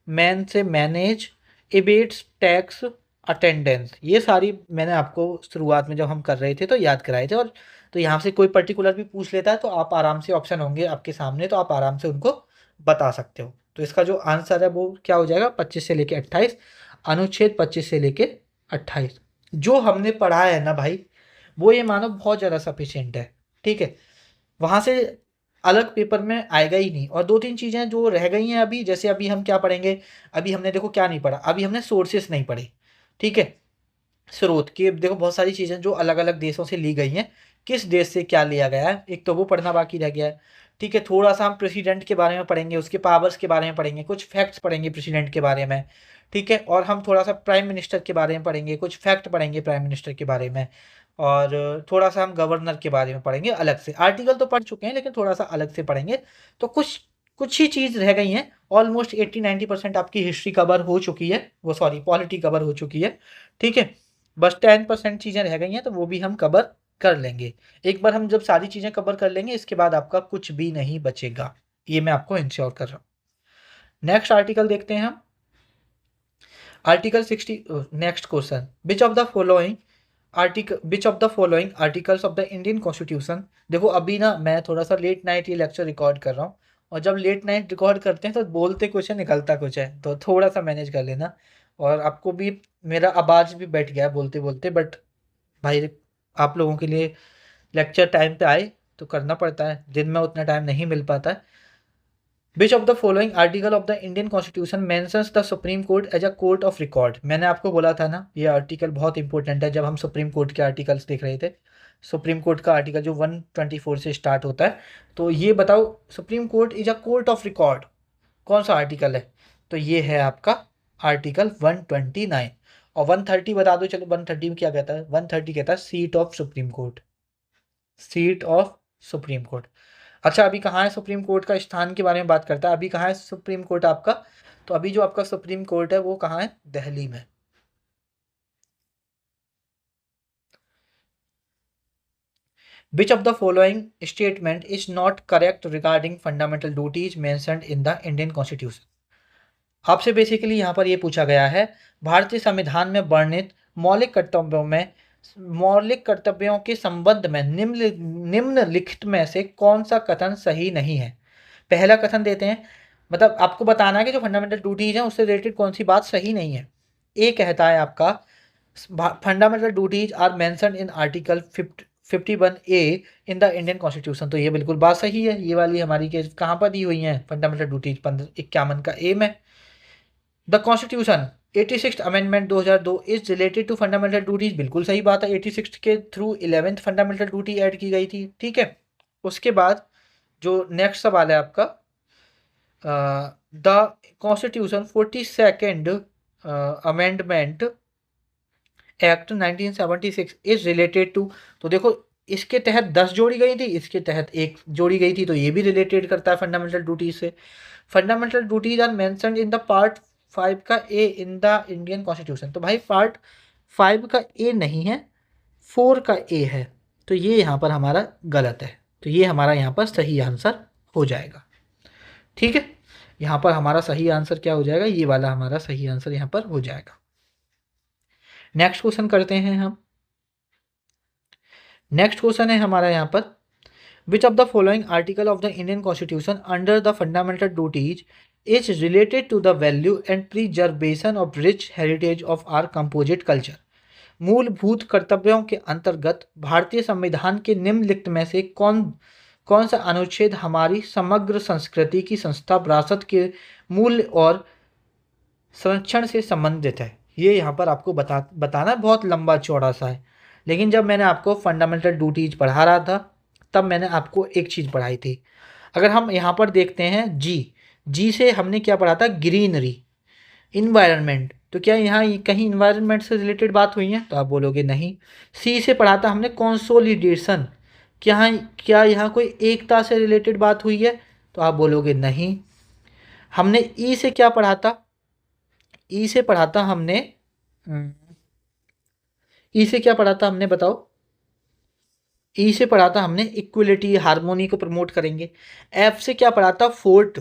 मैन से मैनेज, इबेट्स, टैक्स, अटेंडेंस। ये सारी मैंने आपको शुरुआत में जब हम कर रहे थे तो याद कराए थे। और तो यहाँ से कोई पर्टिकुलर भी पूछ लेता है तो आप आराम से, ऑप्शन होंगे आपके सामने, तो आप आराम से उनको बता सकते हो। तो इसका जो आंसर है वो क्या हो जाएगा, 25 से लेके 28, अनुच्छेद 25 से लेके 28। जो हमने पढ़ा है ना भाई, वो ये मानो बहुत ज़्यादा सफिशिएंट है, ठीक है। वहाँ से अलग पेपर में आएगा ही नहीं। और 2-3 चीज़ें जो रह गई हैं अभी, जैसे अभी हम क्या पढ़ेंगे, अभी हमने देखो क्या नहीं पढ़ा, अभी हमने सोर्सेस नहीं पढ़े, ठीक है। स्रोत की देखो, बहुत सारी चीज़ें जो अलग अलग देशों से ली गई हैं, किस देश से क्या लिया गया है, एक तो वो पढ़ना बाकी रह गया है, ठीक है। थोड़ा सा हम प्रेसिडेंट के बारे में पढ़ेंगे, उसके पावर्स के बारे में पढ़ेंगे, कुछ फैक्ट्स पढ़ेंगे प्रेसिडेंट के बारे में, ठीक है। और हम थोड़ा सा प्राइम मिनिस्टर के बारे में पढ़ेंगे, कुछ फैक्ट पढ़ेंगे प्राइम मिनिस्टर के बारे में। और थोड़ा सा हम गवर्नर के बारे में पढ़ेंगे अलग से। आर्टिकल तो पढ़ चुके हैं लेकिन थोड़ा सा अलग से पढ़ेंगे। तो कुछ कुछ ही चीज़ रह गई हैं। ऑलमोस्ट 80-90% आपकी हिस्ट्री कवर हो चुकी है, वो सॉरी पॉलिटी कवर हो चुकी है, ठीक है। बस 10% चीज़ें रह गई हैं, तो वो भी हम कवर कर लेंगे। एक बार हम जब सारी चीज़ें कवर कर लेंगे, इसके बाद आपका कुछ भी नहीं बचेगा, ये मैं आपको इंश्योर कर रहा हूँ। नेक्स्ट आर्टिकल देखते हैं हम, article 60। Next question, which of the following articles of the Indian constitution. देखो अभी ना मैं थोड़ा सा लेट नाइट ये लेक्चर रिकॉर्ड कर रहा हूँ, और जब लेट नाइट रिकॉर्ड करते हैं तो बोलते कुछ है निकलता कुछ है, तो थोड़ा सा मैनेज कर लेना। और आपको भी मेरा आवाज़ भी बैठ गया है बोलते बोलते, बट भाई आप लोगों के लिए लेक्चर टाइम पे आए तो करना पड़ता है, दिन में उतना टाइम नहीं मिल पाता है। Which of the following article of the Indian constitution mentions the Supreme Court as a court of record. मैंने आपको बोला था ना, ये आर्टिकल बहुत इंपॉर्टेंट है, जब हम सुप्रीम कोर्ट के आर्टिकल्स देख रहे थे। सुप्रीम कोर्ट का आर्टिकल जो 124 से स्टार्ट होता है, तो ये बताओ supreme court is a court of record, कौन सा आर्टिकल है। तो ये है आपका आर्टिकल 129। और 130 बता दो, चलो 130 में क्या कहता है, 130 कहता है seat of supreme court, seat of supreme court. अच्छा, अभी कहाँ है सुप्रीम कोर्ट का स्थान के बारे में बात करता है, अभी कहाँ है सुप्रीम कोर्ट आपका। तो अभी जो आपका सुप्रीम कोर्ट है वो कहाँ है, दिल्ली में। विच of the following statement is not correct regarding fundamental duties mentioned in the Indian constitution. आपसे बेसिकली यहाँ पर ये पूछा गया है, भारतीय संविधान में वर्णित मौलिक कर्तव्यों के संबंध में निम्नलिखित में से कौन सा कथन सही नहीं है। पहला कथन देते हैं, मतलब आपको बताना है कि जो फंडामेंटल ड्यूटीज हैं उससे रिलेटेड कौन सी बात सही नहीं है। ए कहता है आपका, fundamental duties are mentioned in article 51A in the Indian constitution. तो ये बिल्कुल बात सही है, ये वाली हमारी के कहाँ पर दी हुई है, फंडामेंटल ड्यूटीज 51 का ए में। The constitution 86 amendment 2002 is related to fundamental duties, बिल्कुल सही बात है, 86 के through 11th fundamental duty add की गई थी, ठीक है। उसके बाद जो नेक्स्ट सवाल है आपका, the constitution 42nd amendment act 1976 is related to. तो देखो इसके तहत 10 जोड़ी गई थी, इसके तहत 1 जोड़ी गई थी, तो ये भी रिलेटेड करता है फंडामेंटल ड्यूटीज से। Fundamental duties are mentioned in the part 5 का A in the Indian constitution. तो भाई पार्ट 5 का ए नहीं है, 4 का ए है, तो ये यहाँ पर हमारा गलत है। तो ये हमारा यहाँ पर सही आंसर हो जाएगा, ठीक है। यहाँ पर हमारा सही आंसर क्या हो जाएगा, ये वाला हमारा सही आंसर यहाँ पर हो जाएगा। नेक्स्ट क्वेश्चन करते हैं हम। नेक्स्ट क्वेश्चन है हमारा यहाँ पर, which of the following article of the Indian constitution under the fundamental duties is related to the value and preservation of rich heritage of our composite culture. मूलभूत कर्तव्यों के अंतर्गत भारतीय संविधान के निम्नलिखित में से कौन कौन सा अनुच्छेद हमारी समग्र संस्कृति की संस्था विरासत के मूल्य और संरक्षण से संबंधित है? ये यहाँ पर आपको बताना बहुत लंबा चौड़ा सा है, लेकिन जब मैंने आपको फंडामेंटल ड्यूटीज पढ़ा रहा था तब मैंने आपको एक चीज़ पढ़ाई थी। अगर हम यहाँ पर देखते हैं जी से हमने क्या पढ़ा था? Greenery, environment. तो क्या यहाँ कहीं इन्वायरमेंट से रिलेटेड बात हुई है? तो आप बोलोगे नहीं। सी से पढ़ा था हमने कंसोलिडेशन, क्या यहाँ कोई एकता से रिलेटेड बात हुई है? तो आप बोलोगे नहीं। हमने ई से क्या पढ़ा था? ई से पढ़ा था हमने ई से क्या पढ़ा था हमने, बताओ? ई से पढ़ा था हमने इक्वलिटी, हार्मोनी को प्रमोट करेंगे। एफ से क्या पढ़ा था? फोर्ट,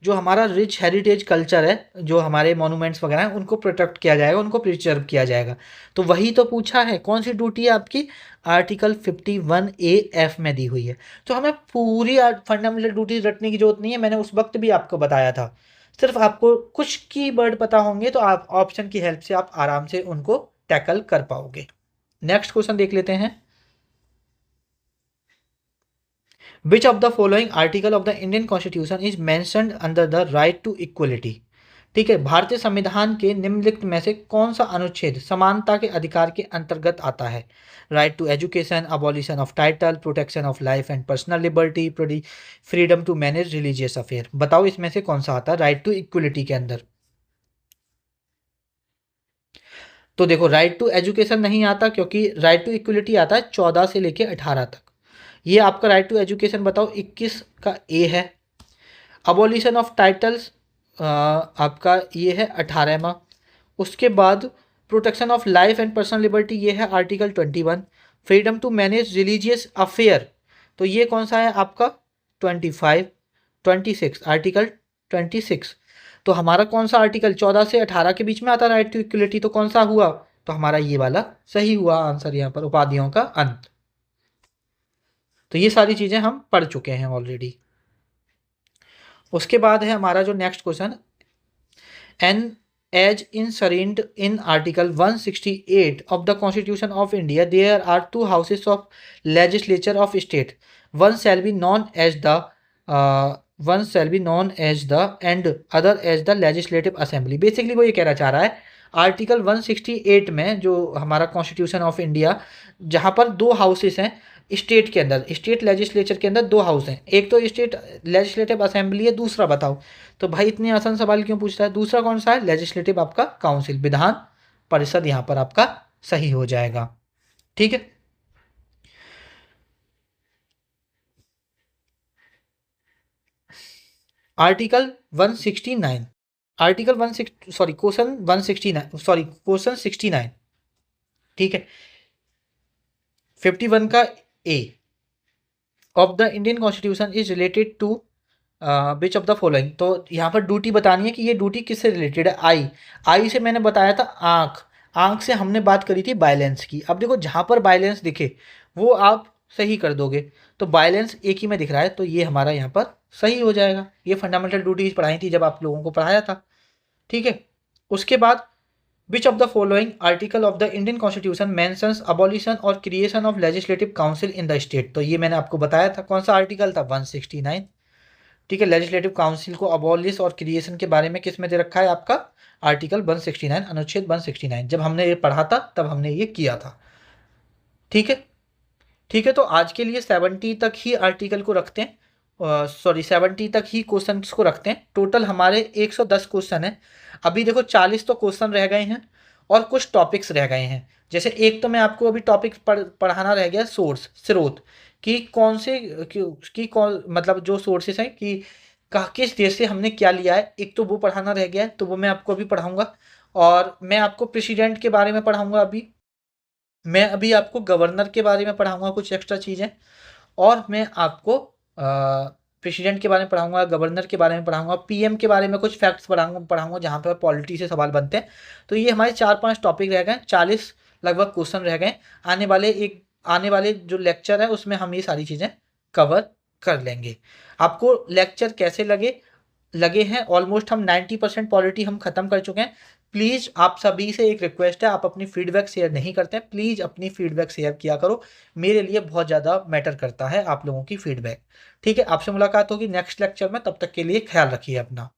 जो हमारा रिच हेरिटेज कल्चर है, जो हमारे मॉन्यूमेंट्स वगैरह हैं उनको प्रोटेक्ट किया जाएगा, उनको प्रिजर्व किया जाएगा। तो वही तो पूछा है, कौन सी ड्यूटी है आपकी? आर्टिकल 51A(F) में दी हुई है। तो हमें पूरी फंडामेंटल ड्यूटीज रटने की जरूरत नहीं है, मैंने उस वक्त भी आपको बताया था। सिर्फ आपको कुछ कीवर्ड पता होंगे तो आप ऑप्शन की हेल्प से आप आराम से उनको टैकल कर पाओगे। नेक्स्ट क्वेश्चन देख लेते हैं। Which of the following article of the Indian Constitution is mentioned under the right to equality? ठीक है, भारतीय संविधान के निम्नलिखित में से कौन सा अनुच्छेद समानता के अधिकार के अंतर्गत आता है? Right to education, abolition of title, protection of life and personal liberty, freedom to manage religious affair. बताओ इसमें से कौन सा आता है राइट टू इक्वलिटी के अंदर? तो देखो, राइट टू एजुकेशन नहीं आता, क्योंकि राइट टू इक्वलिटी आता है 14 से लेके 18 तक। ये आपका राइट टू एजुकेशन बताओ 21 का ए है। अबॉलिशन ऑफ टाइटल्स आपका ये है 18वां। उसके बाद protection of life and personal liberty ये है article 21। Freedom to manage religious affair, तो ये कौन सा है आपका? 25, 26, आर्टिकल 26। तो हमारा कौन सा आर्टिकल 14 से 18 के बीच में आता है राइट टू इक्वलिटी? तो कौन सा हुआ? तो हमारा ये वाला सही हुआ आंसर यहाँ पर, उपाधियों का अंत। तो ये सारी चीज़ें हम पढ़ चुके हैं ऑलरेडी। उसके बाद है हमारा जो next question, an as inserted in article 168 of the constitution of India there are 2 houses of legislature of state, one shall be known as the and other as the legislative assembly. Basically वो ये कहना चाह रहा है, article 168 में जो हमारा constitution of India, जहाँ पर 2 हाउसेस हैं स्टेट के अंदर, स्टेट लेजिस्लेचर के अंदर 2 हाउस हैं, एक तो स्टेट लेजिस्लेटिव असेंबली है, दूसरा बताओ। तो भाई इतने आसान सवाल क्यों पूछ रहा है? दूसरा कौन सा है? लेजिस्लेटिव आपका काउंसिल, विधान परिषद यहाँ पर आपका सही हो जाएगा। ठीक है, article 169, article 16 sorry question 169 sorry question 69, ठीक है, 51 का A of the Indian constitution is related to which of the following. तो यहाँ पर ड्यूटी बतानी है कि ये ड्यूटी किससे रिलेटेड है? आई से मैंने बताया था आंख से हमने बात करी थी बायलेंस की। अब देखो, जहाँ पर बायलेंस दिखे वो आप सही कर दोगे। तो बायलेंस एक ही में दिख रहा है, तो ये हमारा यहाँ पर सही हो जाएगा। ये फंडामेंटल ड्यूटीज पढ़ाई थी जब आप लोगों को पढ़ाया था। ठीक है, उसके बाद which of the following article of the Indian constitution mentions abolition और creation of legislative council in the state. तो ये मैंने आपको बताया था, कौन सा आर्टिकल था? 169। ठीक है, लेजिस्लेटिव काउंसिल को अबॉलिश और क्रिएशन के बारे में किस में दे रखा है आपका? आर्टिकल 169, अनुच्छेद 169। जब हमने ये पढ़ा था तब हमने ये किया था। ठीक है, ठीक है, तो आज के लिए 70 तक ही आर्टिकल को रखते हैं, सॉरी 70 तक ही क्वेश्चन को रखते हैं। टोटल हमारे 110 क्वेश्चन है। अभी देखो 40 तो क्वेश्चन रह गए हैं और कुछ टॉपिक्स रह गए हैं। जैसे एक तो मैं आपको अभी टॉपिक पढ़ाना रह गया, सोर्स, स्रोत, कि कौन से कि कौन मतलब जो सोर्सेस हैं कि किस देश से हमने क्या लिया है, एक तो वो पढ़ाना रह गया है, तो वो मैं आपको अभी पढ़ाऊंगा। और मैं आपको प्रेसिडेंट के बारे में पढ़ाऊंगा। मैं अभी आपको गवर्नर के बारे में पढ़ाऊंगा कुछ एक्स्ट्रा चीज़ें, और मैं आपको प्रेसिडेंट के बारे में पढ़ाऊंगा, गवर्नर के बारे में पढ़ाऊंगा, पीएम के बारे में कुछ फैक्ट्स पढ़ाऊंगा जहाँ पर पॉलिटी से सवाल बनते हैं। तो ये हमारे 4-5 टॉपिक रह गए, 40 लगभग क्वेश्चन रह गए। आने वाले जो लेक्चर है उसमें हम ये सारी चीज़ें कवर कर लेंगे। आपको लेक्चर कैसे लगे लगे हैं। ऑलमोस्ट हम 90% पॉलिटी हम खत्म कर चुके हैं। प्लीज़ आप सभी से एक रिक्वेस्ट है, आप अपनी फीडबैक शेयर नहीं करते हैं, प्लीज़ अपनी फीडबैक शेयर किया करो। मेरे लिए बहुत ज़्यादा मैटर करता है आप लोगों की फीडबैक। ठीक है, आपसे मुलाकात होगी नेक्स्ट लेक्चर में, तब तक के लिए ख्याल रखिए अपना।